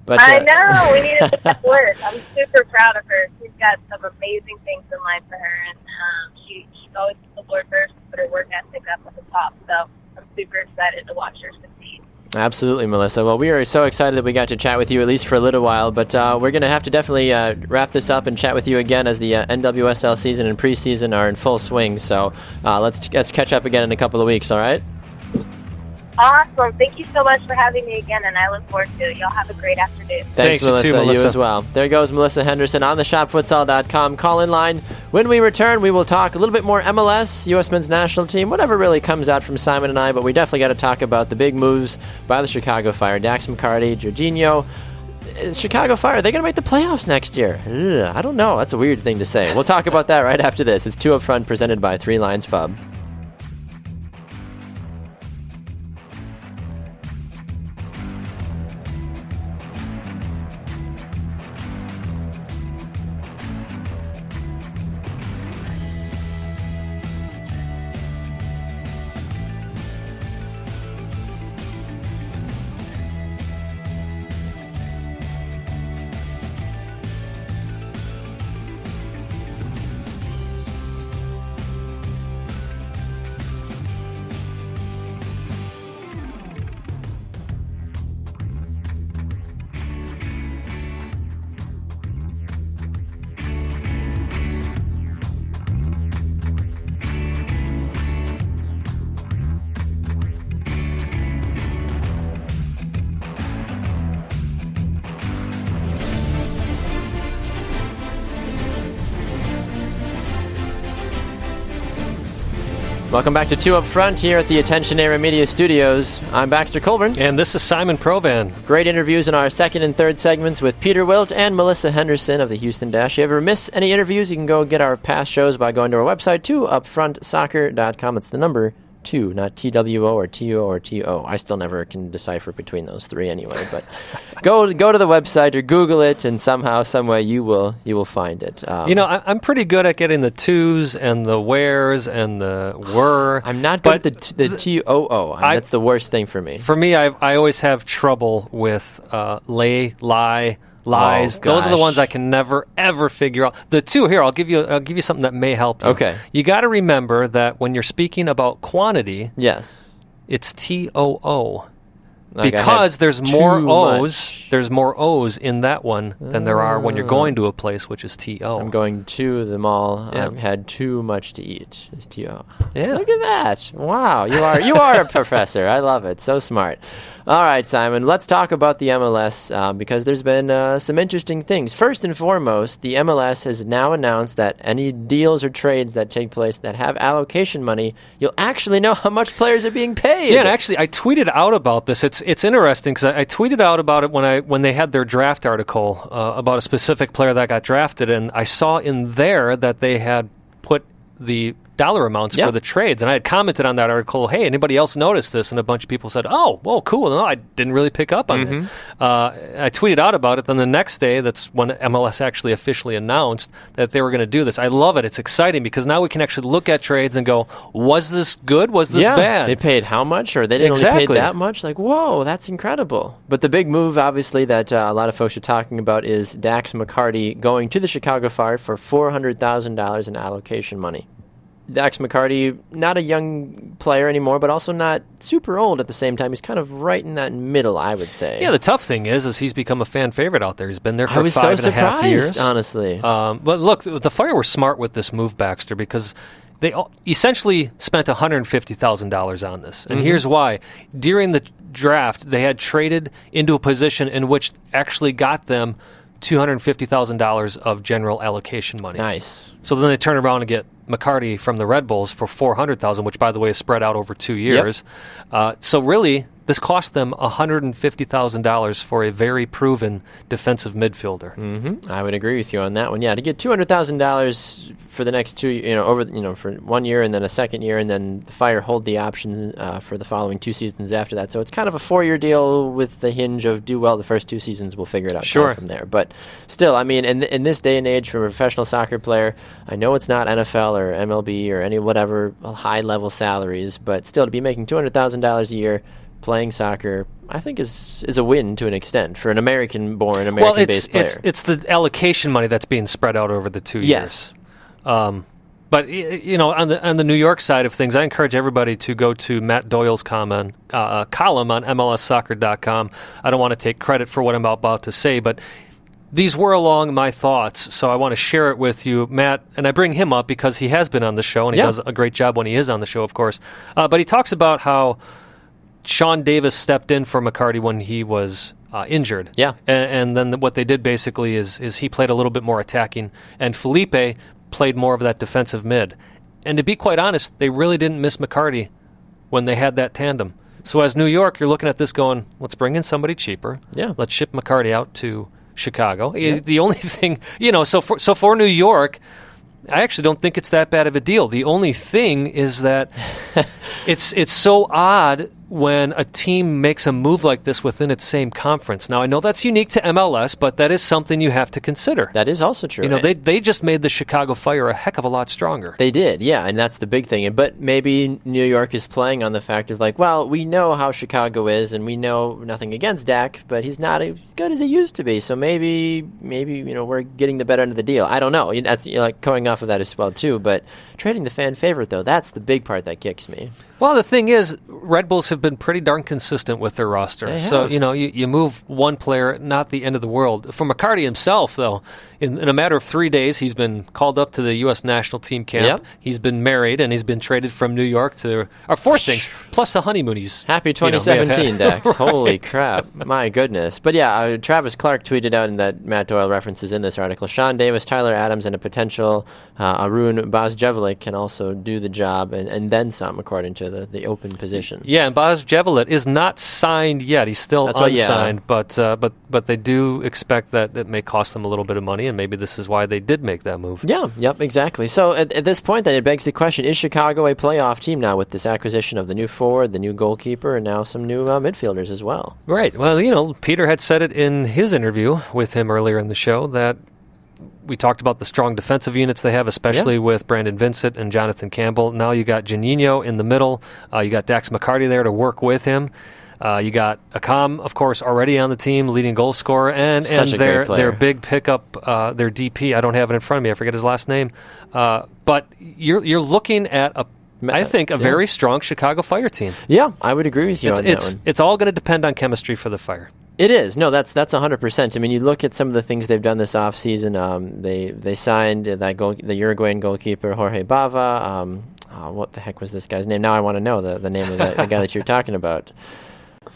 [SPEAKER 2] But
[SPEAKER 4] I know. We need to put that work. I'm super proud of her. She's got some amazing things in life for her, and she's always put the Lord first, put her work ethic up at the top. So I'm super excited to watch her succeed.
[SPEAKER 2] Absolutely, Melissa. Well, we are so excited that we got to chat with you at least for a little while, but we're going to have to definitely wrap this up and chat with you again as the NWSL season and preseason are in full swing. So let's catch up again in a couple of weeks, all right?
[SPEAKER 4] Awesome. Thank you so much for having me again, and I look forward to it. Y'all have a great afternoon.
[SPEAKER 2] Thanks, Melissa. You as well. There goes Melissa Henderson on the shopfutsal.com call-in line. When we return, we will talk a little bit more MLS, U.S. men's national team, whatever really comes out from Simon and I, but we definitely got to talk about the big moves by the Chicago Fire. Dax McCarty, Jorginho. Chicago Fire, are they going to make the playoffs next year? I don't know. That's a weird thing to say. We'll talk about that right after this. It's 2 Up Front presented by Three Lions Pub. Welcome back to 2 Up Front here at the Attention Era Media Studios. I'm Baxter Colburn.
[SPEAKER 1] And this is Simon Provan.
[SPEAKER 2] Great interviews in our second and third segments with Peter Wilt and Melissa Henderson of the Houston Dash. If you ever miss any interviews, you can go get our past shows by going to our website, 2upfrontsoccer.com. It's the number 2, not TWO or TO or TO. I still never can decipher between those three anyway. But go to the website or Google it, and somehow, some way, you will find it.
[SPEAKER 1] I'm pretty good at getting the twos and the wheres and the were.
[SPEAKER 2] I'm not good at the TOO. That's the worst thing for me.
[SPEAKER 1] For me, I always have trouble with lie, lies.
[SPEAKER 2] Oh,
[SPEAKER 1] those are the ones I can never ever figure out. The two here, I'll give you something that may help you.
[SPEAKER 2] Okay.
[SPEAKER 1] You got to remember that when you're speaking about quantity,
[SPEAKER 2] yes,
[SPEAKER 1] it's TOO. Because there's more O's. There's more O's in that one than there are when you're going to a place, which is TO.
[SPEAKER 2] I'm going to the mall.
[SPEAKER 1] Yeah.
[SPEAKER 2] I've had too much to eat. It's TO.
[SPEAKER 1] Yeah.
[SPEAKER 2] Look at that. Wow. You are a professor. I love it. So smart. All right, Simon, let's talk about the MLS because there's been some interesting things. First and foremost, the MLS has now announced that any deals or trades that take place that have allocation money, you'll actually know how much players are being paid.
[SPEAKER 1] Yeah, and actually, I tweeted out about this. It's interesting because I tweeted out about it when they had their draft article about a specific player that got drafted, and I saw in there that they had put the dollar amounts for the trades. And I had commented on that article, hey, anybody else notice this? And a bunch of people said, oh, well, cool. No, I didn't really pick up on it. I tweeted out about it. Then the next day, that's when MLS actually officially announced that they were going to do this. I love it. It's exciting because now we can actually look at trades and go, was this good? Was this bad?
[SPEAKER 2] They paid how much? Or they didn't only pay that much? Like, whoa, that's incredible. But the big move, obviously, that a lot of folks are talking about is Dax McCarty going to the Chicago Fire for $400,000 in allocation money. Dax McCarty, not a young player anymore, but also not super old at the same time. He's kind of right in that middle, I would say.
[SPEAKER 1] Yeah, the tough thing is he's become a fan favorite out there. He's been there for 5.5 years.
[SPEAKER 2] Honestly.
[SPEAKER 1] But look, the Fire were smart with this move, Baxter, because they essentially spent $150,000 on this. And here's why. During the draft, they had traded into a position in which actually got them $250,000 of general allocation money.
[SPEAKER 2] Nice.
[SPEAKER 1] So then they turn around and get McCarty from the Red Bulls for $400,000, which, by the way, is spread out over 2 years. So really, this cost them $150,000 for a very proven defensive midfielder.
[SPEAKER 2] I would agree with you on that one. Yeah, to get $200,000 for the next 2, for 1 year and then a second year, and then the Fire hold the options for the following 2 seasons after that. So it's kind of a 4-year deal with the hinge of do well the first 2 seasons, we'll figure it out from there. But still, I mean, in this day and age for a professional soccer player, I know it's not NFL or MLB or any whatever high-level salaries, but still to be making $200,000 a year playing soccer, I think is a win to an extent for an American-born, American-based player.
[SPEAKER 1] It's the allocation money that's being spread out over the 2 years.
[SPEAKER 2] Yes.
[SPEAKER 1] But on the New York side of things, I encourage everybody to go to Matt Doyle's column on MLSsoccer.com. I don't want to take credit for what I'm about to say, but these were along my thoughts, so I want to share it with you, Matt. And I bring him up because he has been on the show, and he does a great job when he is on the show, of course. But he talks about how Sean Davis stepped in for McCarty when he was injured.
[SPEAKER 2] Yeah.
[SPEAKER 1] And then what they did basically is he played a little bit more attacking, and Felipe played more of that defensive mid. And to be quite honest, they really didn't miss McCarty when they had that tandem. So as New York, you're looking at this going, let's bring in somebody cheaper.
[SPEAKER 2] Yeah.
[SPEAKER 1] Let's ship McCarty out to Chicago. Yeah. The only thing, so for New York, I actually don't think it's that bad of a deal. The only thing is that it's so odd when a team makes a move like this within its same conference. Now, I know that's unique to MLS, but that is something you have to consider.
[SPEAKER 2] That is also true.
[SPEAKER 1] They just made the Chicago Fire a heck of a lot stronger.
[SPEAKER 2] They did, yeah, and that's the big thing. But maybe New York is playing on the fact of we know how Chicago is, and we know nothing against Dak, but he's not as good as he used to be. So maybe we're getting the better end of the deal. I don't know. That's going off of that as well too. But trading the fan favorite though, that's the big part that kicks me.
[SPEAKER 1] Well, the thing is, Red Bulls have been pretty darn consistent with their roster. So, you move one player, not the end of the world. For McCarty himself, though, in a matter of 3 days, he's been called up to the U.S. national team camp.
[SPEAKER 2] Yep.
[SPEAKER 1] He's been married, and he's been traded from New York to 4 things, plus the honeymoon he's
[SPEAKER 2] Happy 2017, Dax. Right. Holy crap. My goodness. But yeah, Travis Clark tweeted out in that Matt Doyle references in this article, Sean Davis, Tyler Adams, and a potential Arun Bozjevic can also do the job and then some, according to the open position.
[SPEAKER 1] Yeah, and Bozjevic is not signed yet. He's still unsigned, but they do expect that it may cost them a little bit of money, and maybe this is why they did make that move.
[SPEAKER 2] Yeah, yep, exactly. So at this point, then, it begs the question, is Chicago a playoff team now with this acquisition of the new forward, the new goalkeeper, and now some new midfielders as well?
[SPEAKER 1] Right. Well, Peter had said it in his interview with him earlier in the show that we talked about the strong defensive units they have, especially with Brandon Vincent and Jonathan Campbell. Now you got Juninho in the middle. You got Dax McCarty there to work with him. You got Akam, of course, already on the team, leading goal scorer, and their big pickup, their DP. I don't have it in front of me. I forget his last name. But you're looking at I think a very strong Chicago Fire team.
[SPEAKER 2] Yeah, I would agree with you on that one.
[SPEAKER 1] It's all going to depend on chemistry for the Fire.
[SPEAKER 2] It is. No, that's 100%. I mean, you look at some of the things they've done this offseason. They signed the Uruguayan goalkeeper Jorge Bava. What the heck was this guy's name? Now I want to know the name of the guy that you're talking about.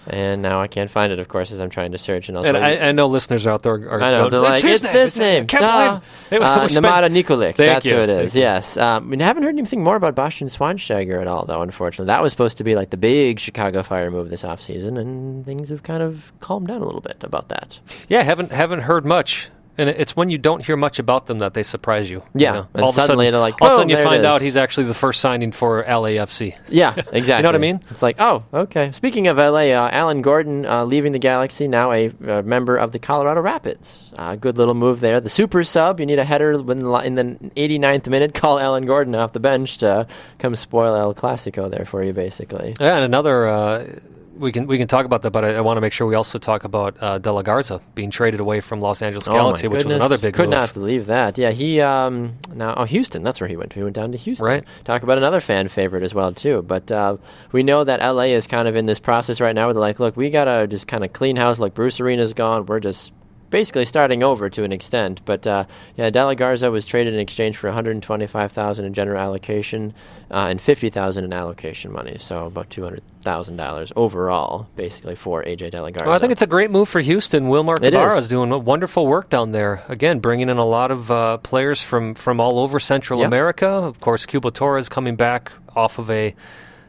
[SPEAKER 2] And now I can't find it, of course, as I'm trying to search. And
[SPEAKER 1] I know listeners out there are
[SPEAKER 2] I know,
[SPEAKER 1] going,
[SPEAKER 2] it's this name. Nemanja Nikolic. That's who it is, yes. I haven't heard anything more about Bastian Schweinsteiger at all, though, unfortunately. That was supposed to be the big Chicago Fire move this offseason, and things have kind of calmed down a little bit about that.
[SPEAKER 1] Yeah, haven't heard much. And it's when you don't hear much about them that they surprise you.
[SPEAKER 2] Yeah,
[SPEAKER 1] you know?
[SPEAKER 2] and suddenly they're like,
[SPEAKER 1] all of a sudden you find out he's actually the first signing for LAFC.
[SPEAKER 2] Yeah, exactly.
[SPEAKER 1] You know what I mean?
[SPEAKER 2] It's like, oh, okay. Speaking of LA, Alan Gordon leaving the Galaxy, now a member of the Colorado Rapids. Good little move there. The super sub, you need a header in the 89th minute, call Alan Gordon off the bench to come spoil El Clasico there for you, basically.
[SPEAKER 1] Yeah, and another... We can talk about that, but I want to make sure we also talk about De La Garza being traded away from Los Angeles Galaxy, which was another big move.
[SPEAKER 2] Could not believe that. Yeah, he Houston. That's where he went. He went down to Houston.
[SPEAKER 1] Right.
[SPEAKER 2] Talk about another fan favorite as well too. But we know that LA is kind of in this process right now where they're like, look, we gotta just kind of clean house. Like Bruce Arena's gone. We're just basically starting over to an extent. But De La Garza was traded in exchange for $125,000 in general allocation and $50,000 in allocation money. So about $200,000 overall, basically, for AJ De La Garza.
[SPEAKER 1] Well, I think it's a great move for Houston. Wilmar Cabarra is doing wonderful work down there. Again, bringing in a lot of players from all over Central America. Of course, Cubo Torres coming back off of a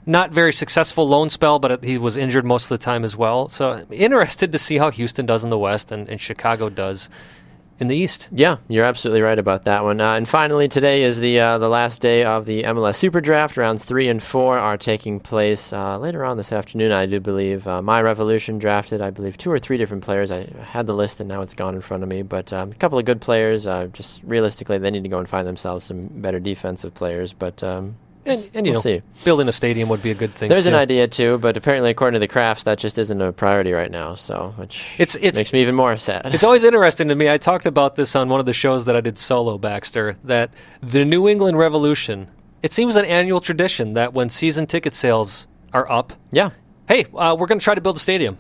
[SPEAKER 1] not very successful loan spell, but he was injured most of the time as well. So interested to see how Houston does in the West and Chicago does in the East.
[SPEAKER 2] Yeah, you're absolutely right about that one. And finally, today is the last day of the MLS Super Draft. Rounds 3 and 4 are taking place later on this afternoon, I do believe. My Revolution drafted, I believe, 2 or 3 different players. I had the list, and now it's gone in front of me. But a couple of good players. Just realistically, they need to go and find themselves some better defensive players. But...
[SPEAKER 1] And you know,
[SPEAKER 2] see.
[SPEAKER 1] Building a stadium would be a good thing.
[SPEAKER 2] There's an idea too, but apparently, according to the Crafts, that just isn't a priority right now. So, which makes me even more sad.
[SPEAKER 1] It's always interesting to me. I talked about this on one of the shows that I did solo, Baxter. That the New England Revolution. It seems an annual tradition that when season ticket sales are up, hey, we're going to try to build a stadium.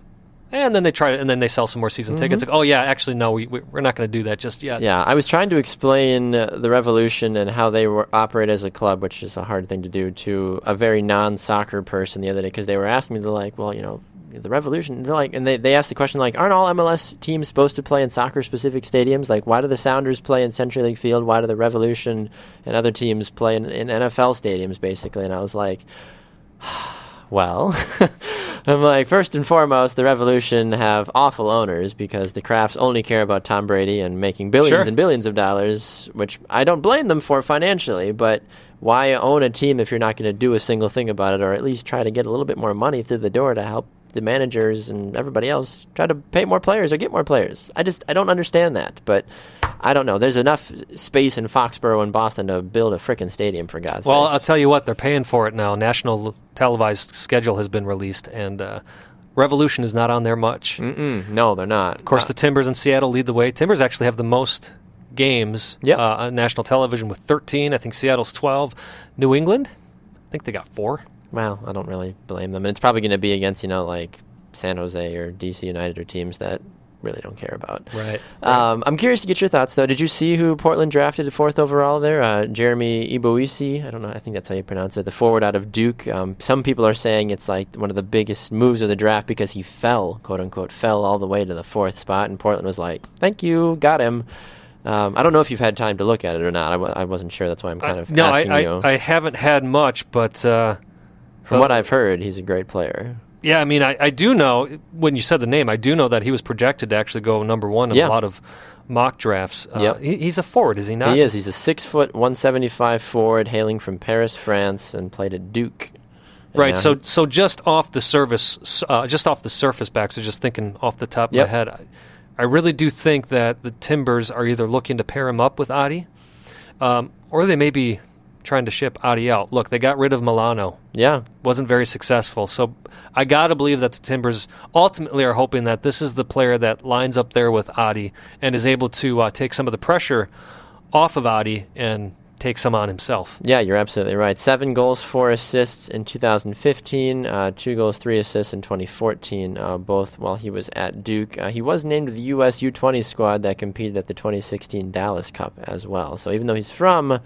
[SPEAKER 1] And then they sell some more season tickets. Like, oh yeah, actually no, we're not going to do that just yet.
[SPEAKER 2] Yeah, I was trying to explain the Revolution and how they operate as a club, which is a hard thing to do, to a very non-soccer person the other day, because they were asking me, they're like, well, you know, the Revolution, they're like, and they asked the question like, aren't all MLS teams supposed to play in soccer-specific stadiums? Like, why do the Sounders play in Century League Field? Why do the Revolution and other teams play in NFL stadiums, basically? And I was like, well, I'm like, first and foremost, the Revolution have awful owners because the Crafts only care about Tom Brady and making billions and billions of dollars, which I don't blame them for financially, but why own a team if you're not going to do a single thing about it, or at least try to get a little bit more money through the door to help the managers and everybody else try to pay more players or get more players? I don't understand that, but I don't know. There's enough space in Foxborough and Boston to build a frickin' stadium, for God's
[SPEAKER 1] Well,
[SPEAKER 2] sakes.
[SPEAKER 1] I'll tell you what, they're paying for it now. National televised schedule has been released, and Revolution is not on there much.
[SPEAKER 2] No, they're not.
[SPEAKER 1] Of course, the Timbers in Seattle lead the way. Timbers actually have the most games on national television with 13. I think Seattle's 12. New England, I think they got 4.
[SPEAKER 2] Well, I don't really blame them. And it's probably going to be against, like San Jose or DC United or teams that really don't care about.
[SPEAKER 1] Right.
[SPEAKER 2] I'm curious to get your thoughts, though. Did you see who Portland drafted 4th overall there? Jeremy Iboisi. I don't know. I think that's how you pronounce it. The forward out of Duke. Some people are saying it's like one of the biggest moves of the draft because he fell, quote-unquote, fell all the way to the 4th spot. And Portland was like, thank you, got him. I don't know if you've had time to look at it or not. I wasn't sure. That's why I'm kind of asking you.
[SPEAKER 1] I haven't had much, but...
[SPEAKER 2] From what I've heard, he's a great player.
[SPEAKER 1] Yeah, I mean, I do know, when you said the name, I do know that he was projected to actually go number 1 in a lot of mock drafts. He's a forward, is he not?
[SPEAKER 2] He is. He's a 6', 175 forward, hailing from Paris, France, and played at Duke.
[SPEAKER 1] Right, so just off the surface, Baxter, just thinking off the top of my head, I really do think that the Timbers are either looking to pair him up with Adi, or they may be trying to ship Adi out. Look, they got rid of Milano.
[SPEAKER 2] Yeah.
[SPEAKER 1] Wasn't very successful. So I got to believe that the Timbers ultimately are hoping that this is the player that lines up there with Adi and is able to take some of the pressure off of Adi and take some on himself.
[SPEAKER 2] Yeah, you're absolutely right. 7 goals, 4 assists in 2015, 2 goals, 3 assists in 2014, both while he was at Duke. He was named to the U.S. U20 squad that competed at the 2016 Dallas Cup as well. So even though he's from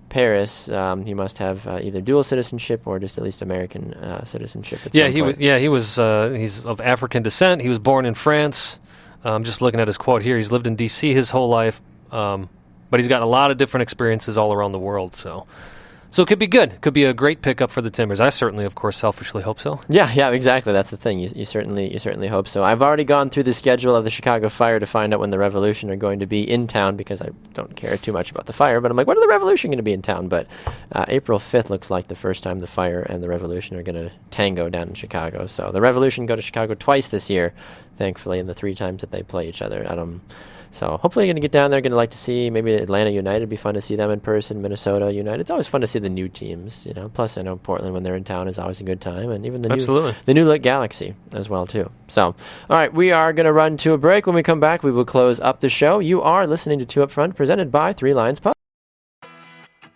[SPEAKER 2] Paris, he must have either dual citizenship or just at least American citizenship.
[SPEAKER 1] He's of African descent. He was born in France. Just looking at his quote here, he's lived in D.C. his whole life, but he's got a lot of different experiences all around the world. So So it could be good. Could be a great pickup for the Timbers. I certainly, of course, selfishly hope so.
[SPEAKER 2] Yeah, exactly. That's the thing. You certainly hope so. I've already gone through the schedule of the Chicago Fire to find out when the Revolution are going to be in town because I don't care too much about the Fire. But I'm like, when are the Revolution going to be in town? But April 5th looks like the first time the Fire and the Revolution are going to tango down in Chicago. So the Revolution go to Chicago twice this year, thankfully, in the 3 times that they play each other. So hopefully you're going to get down there, going to like to see maybe Atlanta United. It'd be fun to see them in person, Minnesota United. It's always fun to see the new teams, Plus I know Portland when they're in town is always a good time, and even the new Lit Galaxy as well too. So, all right, we are going to run to a break. When we come back, we will close up the show. You are listening to Two Up Front, presented by Three Lions Pub.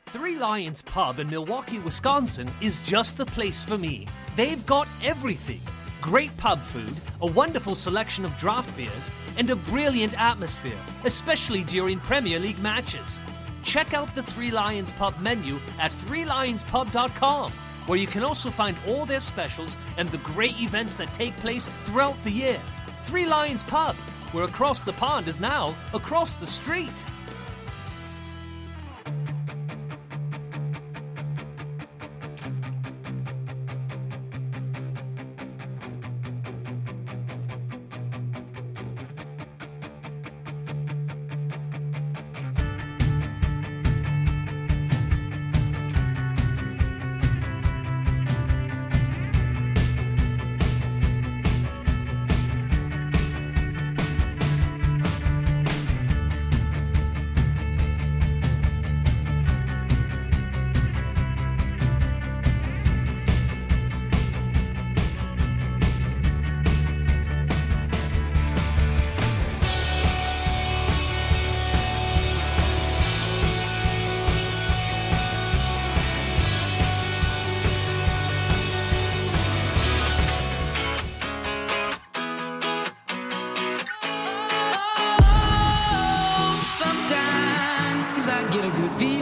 [SPEAKER 5] Three Lions Pub in Milwaukee, Wisconsin is just the place for me. They've got everything. Great pub food, a wonderful selection of draft beers, and a brilliant atmosphere, especially during Premier League matches. Check out the Three Lions Pub menu at threelionspub.com, where you can also find all their specials and the great events that take place throughout the year. Three Lions Pub, where across the pond is now across the street.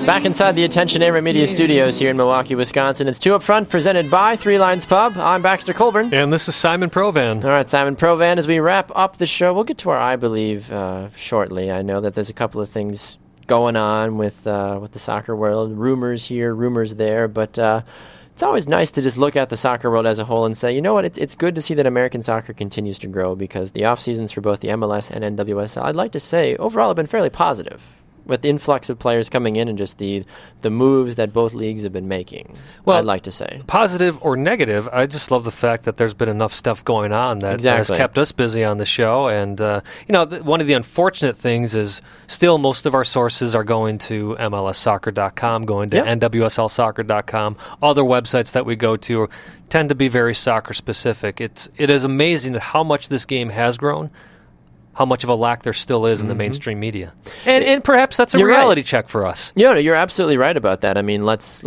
[SPEAKER 2] Back inside the Attention Era Media Studios here in Milwaukee, Wisconsin. It's Two Up Front, presented by Three Lions Pub. I'm Baxter Colburn.
[SPEAKER 1] And this is Simon Provan.
[SPEAKER 2] All right, Simon Provan, as we wrap up the show, we'll get to our I Believe shortly. I know that there's a couple of things going on with the soccer world. Rumors here, rumors there, but it's always nice to just look at the soccer world as a whole and say, you know what, it's good to see that American soccer continues to grow because the off seasons for both the MLS and NWSL, I'd like to say, overall have been fairly positive, with the influx of players coming in and just the moves that both leagues have been making, I'd like to say.
[SPEAKER 1] Positive or negative, I just love the fact that there's been enough stuff going on that has kept us busy on the show. And, one of the unfortunate things is still most of our sources are going to MLSsoccer.com, going to NWSLsoccer.com. Other websites that we go to tend to be very soccer-specific. It is amazing at how much this game has grown, how much of a lack there still is in the mainstream media. And perhaps that's a reality check for us.
[SPEAKER 2] You're absolutely right about that. I mean, let's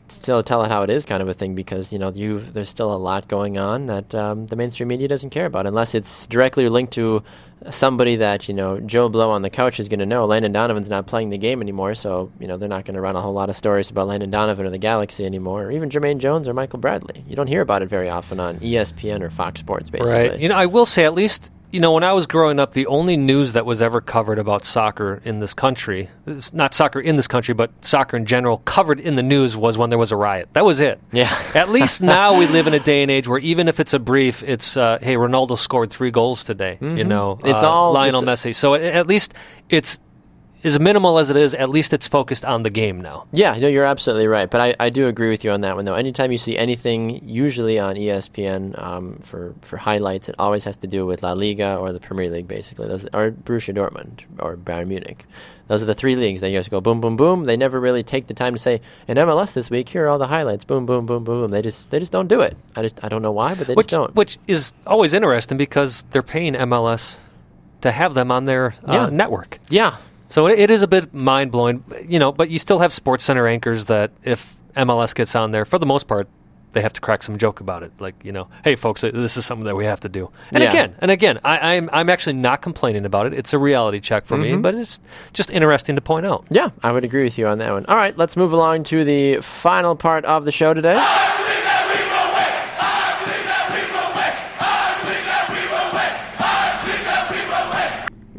[SPEAKER 2] still tell it how it is kind of a thing because, there's still a lot going on that the mainstream media doesn't care about unless it's directly linked to somebody that, Joe Blow on the couch is going to know. Landon Donovan's not playing the game anymore, so, they're not going to run a whole lot of stories about Landon Donovan or the Galaxy anymore, or even Jermaine Jones or Michael Bradley. You don't hear about it very often on ESPN or Fox Sports, basically.
[SPEAKER 1] Right. I will say at least, when I was growing up, the only news that was ever covered about soccer in this country, not soccer in this country, but soccer in general, covered in the news was when there was a riot. That was it.
[SPEAKER 2] Yeah.
[SPEAKER 1] At least now we live in a day and age where even if it's a brief, it's, hey, Ronaldo scored 3 goals today,
[SPEAKER 2] It's all
[SPEAKER 1] Lionel Messi. So at least it's, as minimal as it is, at least it's focused on the game now.
[SPEAKER 2] Yeah, you're absolutely right. But I do agree with you on that one, though. Anytime you see anything, usually on ESPN, for highlights, it always has to do with La Liga or the Premier League, basically, or Borussia Dortmund or Bayern Munich. Those are the 3 leagues. They just go boom, boom, boom. They never really take the time to say, in MLS this week, here are all the highlights. Boom, boom, boom, boom. They just don't do it. I don't know why, but they just don't.
[SPEAKER 1] Which is always interesting because they're paying MLS to have them on their network.
[SPEAKER 2] Yeah.
[SPEAKER 1] So it is a bit mind-blowing, but you still have SportsCenter anchors that if MLS gets on there, for the most part, they have to crack some joke about it. Like, hey, folks, this is something that we have to do. And again, I'm actually not complaining about it. It's a reality check for me, but it's just interesting to point out.
[SPEAKER 2] Yeah, I would agree with you on that one. All right, let's move along to the final part of the show today.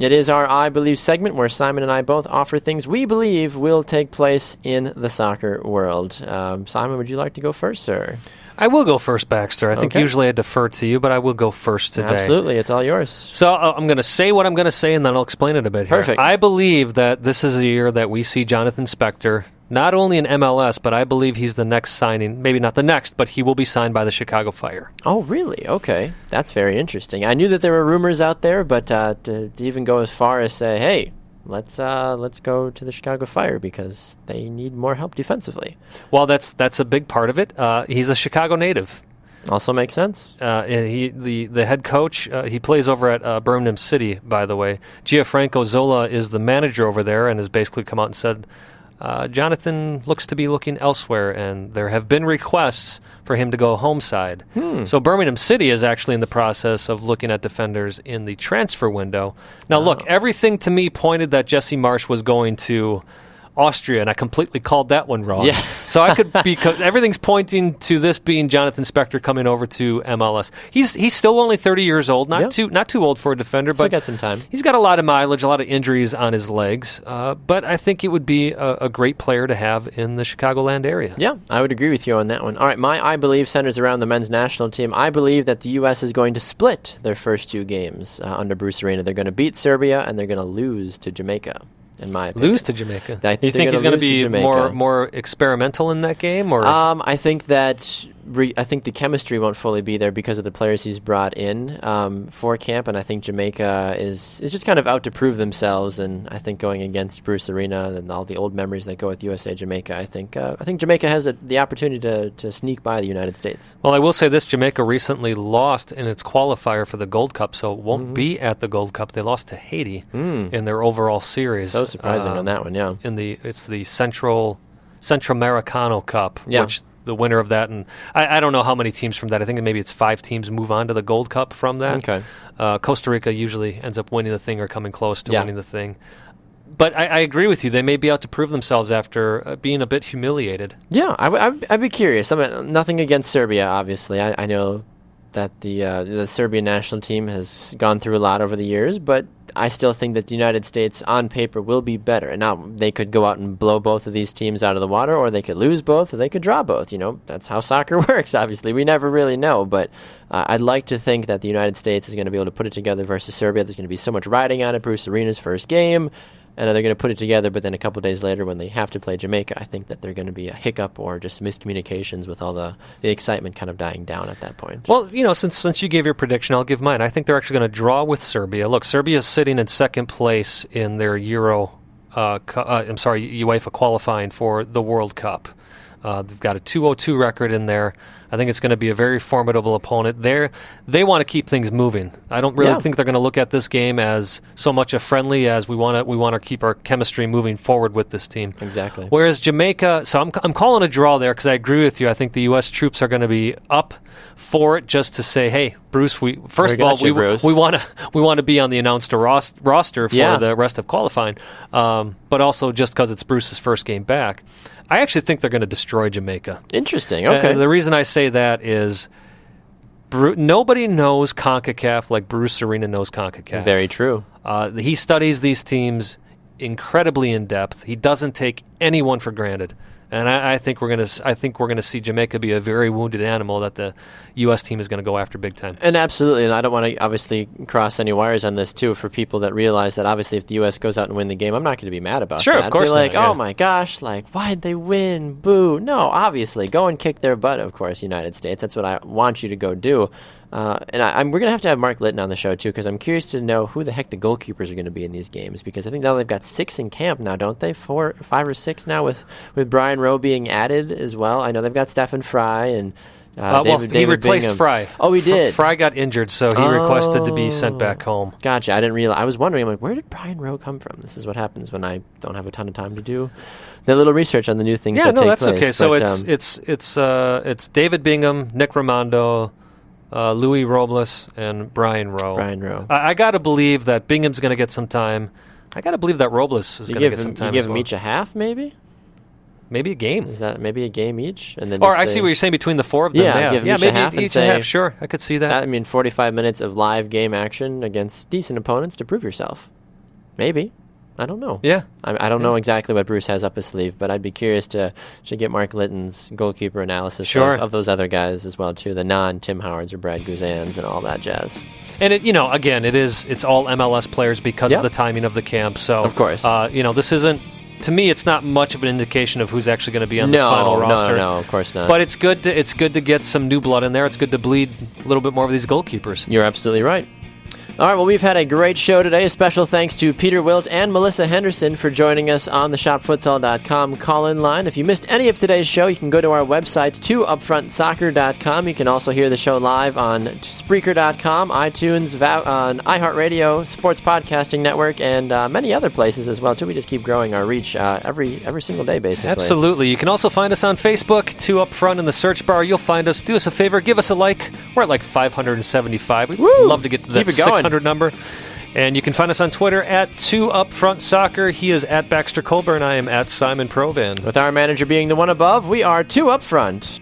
[SPEAKER 2] It is our I Believe segment where Simon and I both offer things we believe will take place in the soccer world. Simon, would you like to go first, sir?
[SPEAKER 1] I will go first, Baxter. I think usually I defer to you, but I will go first today.
[SPEAKER 2] Absolutely. It's all yours.
[SPEAKER 1] So I'm going to say what I'm going to say, and then I'll explain it a bit here.
[SPEAKER 2] Perfect.
[SPEAKER 1] I believe that this is a year that we see Jonathan Spector, not only in MLS, but I believe he's the next signing. Maybe not the next, but he will be signed by the Chicago Fire.
[SPEAKER 2] Oh, really? Okay. That's very interesting. I knew that there were rumors out there, but to even go as far as say, hey, let's go to the Chicago Fire because they need more help defensively.
[SPEAKER 1] Well, that's a big part of it. He's a Chicago native.
[SPEAKER 2] Also makes sense.
[SPEAKER 1] And the head coach, he plays over at Birmingham City, by the way. Gianfranco Zola is the manager over there and has basically come out and said, Jonathan looks to be looking elsewhere, and there have been requests for him to go home side. So Birmingham City is actually in the process of looking at defenders in the transfer window. Now, look, everything to me pointed that Jesse Marsch was going to Austria, and I completely called that one wrong.
[SPEAKER 2] Yeah.
[SPEAKER 1] So I could be everything's pointing to this being Jonathan Spector coming over to MLS. He's still only 30 years old, not too old for a defender,
[SPEAKER 2] Still
[SPEAKER 1] but
[SPEAKER 2] got some time.
[SPEAKER 1] He's got a lot of mileage, a lot of injuries on his legs. But I think it would be a great player to have in the Chicagoland area.
[SPEAKER 2] Yeah, I would agree with you on that one. All right, my I believe centers around the men's national team. I believe that the U.S. is going to split their first two games under Bruce Arena. They're going to beat Serbia and they're going to lose to Jamaica. In my opinion.
[SPEAKER 1] Lose to Jamaica.
[SPEAKER 2] You think
[SPEAKER 1] he's going to be more experimental in that game, or
[SPEAKER 2] I think that I think the chemistry won't fully be there because of the players he's brought in for camp, and I think Jamaica is just kind of out to prove themselves. And I think going against Bruce Arena and all the old memories that go with USA Jamaica, I think Jamaica has the opportunity to sneak by the United States.
[SPEAKER 1] Well, I will say this: Jamaica recently lost in its qualifier for the Gold Cup, so it won't be at the Gold Cup. They lost to Haiti in their overall series.
[SPEAKER 2] So surprising on that one, yeah.
[SPEAKER 1] It's the Centroamericano Cup, which the winner of that, and I don't know how many teams from that. I think maybe it's 5 teams move on to the Gold Cup from that.
[SPEAKER 2] Okay.
[SPEAKER 1] Costa Rica usually ends up winning the thing or coming close to winning the thing. But I agree with you. They may be out to prove themselves after being a bit humiliated.
[SPEAKER 2] Yeah, I'd be curious. Nothing against Serbia, obviously. I know that the Serbian national team has gone through a lot over the years, but I still think that the United States on paper will be better. And now they could go out and blow both of these teams out of the water, or they could lose both, or they could draw both. That's how soccer works, obviously. We never really know, but I'd like to think that the United States is going to be able to put it together versus Serbia. There's going to be so much riding on it. Bruce Arena's first game. And they're going to put it together, but then a couple days later when they have to play Jamaica, I think that they're going to be a hiccup or just miscommunications with all the excitement kind of dying down at that point.
[SPEAKER 1] Well, since you gave your prediction, I'll give mine. I think they're actually going to draw with Serbia. Look, Serbia is sitting in second place in their UEFA qualifying for the World Cup. They've got a 2-0-2 record in there. I think it's going to be a very formidable opponent. They want to keep things moving. I don't really think they're going to look at this game as so much a friendly as we want to keep our chemistry moving forward with this team.
[SPEAKER 2] Exactly.
[SPEAKER 1] Whereas Jamaica, so I'm calling a draw there because I agree with you. I think the U.S. troops are going to be up for it just to say, hey, Bruce, we want to be on the announced roster for the rest of qualifying, but also just because it's Bruce's first game back. I actually think they're going to destroy Jamaica.
[SPEAKER 2] Interesting. Okay.
[SPEAKER 1] The reason I say that is nobody knows CONCACAF like Bruce Arena knows CONCACAF.
[SPEAKER 2] Very true.
[SPEAKER 1] He studies these teams incredibly in depth. He doesn't take anyone for granted. And I think we're gonna see Jamaica be a very wounded animal that the U.S. team is going to go after big time.
[SPEAKER 2] And absolutely, and I don't want to obviously cross any wires on this too for people that realize that obviously if the U.S. goes out and win the game, I'm not going to be mad about that.
[SPEAKER 1] Sure, of course.
[SPEAKER 2] They're like,
[SPEAKER 1] not,
[SPEAKER 2] oh my gosh, like why'd they win? Boo! No, obviously, go and kick their butt. Of course, United States. That's what I want you to go do. And we're going to have Mark Litton on the show, too, because I'm curious to know who the heck the goalkeepers are going to be in these games, because I think now they've got 6 in camp now, don't they? 5 or 6 now with Brian Rowe being added as well. I know they've got Stephen Fry and David
[SPEAKER 1] he replaced
[SPEAKER 2] Bingham.
[SPEAKER 1] Fry.
[SPEAKER 2] Oh, he did?
[SPEAKER 1] Fry got injured, so he requested to be sent back home.
[SPEAKER 2] Gotcha. I didn't realize. I was wondering, I'm like, where did Brian Rowe come from? This is what happens when I don't have a ton of time to do the little research on the new things that take place.
[SPEAKER 1] Yeah, no, that's okay. So it's David Bingham, Nick Raimondo, Louis Robles, and Brian Rowe. I got to believe that Bingham's going to get some time. I got to believe that Robles is going to get some time.
[SPEAKER 2] You give them each a half, maybe?
[SPEAKER 1] Maybe a game.
[SPEAKER 2] Is that maybe a game each? And then
[SPEAKER 1] I see what you're saying between the 4 of them.
[SPEAKER 2] Give them
[SPEAKER 1] maybe
[SPEAKER 2] a half
[SPEAKER 1] each a half. Sure, I could see that.
[SPEAKER 2] 45 minutes of live game action against decent opponents to prove yourself. Maybe. I don't know.
[SPEAKER 1] Yeah.
[SPEAKER 2] I don't know exactly what Bruce has up his sleeve, but I'd be curious to get Mark Litton's goalkeeper analysis of those other guys as well, too. The non-Tim Howards or Brad Guzans and all that jazz.
[SPEAKER 1] And, again, it's all MLS players because of the timing of the camp. So,
[SPEAKER 2] of course.
[SPEAKER 1] This isn't, to me, it's not much of an indication of who's actually going to be on this final roster.
[SPEAKER 2] No, of course not.
[SPEAKER 1] But it's good to get some new blood in there. It's good to bleed a little bit more of these goalkeepers.
[SPEAKER 2] You're absolutely right. All right, well, we've had a great show today. A special thanks to Peter Wilt and Melissa Henderson for joining us on the ShopFutsal.com call-in line. If you missed any of today's show, you can go to our website, toupfrontsoccer.com. You can also hear the show live on Spreaker.com, iTunes, on iHeartRadio, Sports Podcasting Network, and many other places as well, too. We just keep growing our reach every single day, basically.
[SPEAKER 1] Absolutely. You can also find us on Facebook, Two Up Front in the search bar. You'll find us. Do us a favor. Give us a like. We're at like 575. We'd love to get to that 600 number. And you can find us on Twitter at 2 Upfront Soccer. He is at Baxter Colburn. I am at Simon Provan.
[SPEAKER 2] With our manager being the one above, we are 2 Upfront.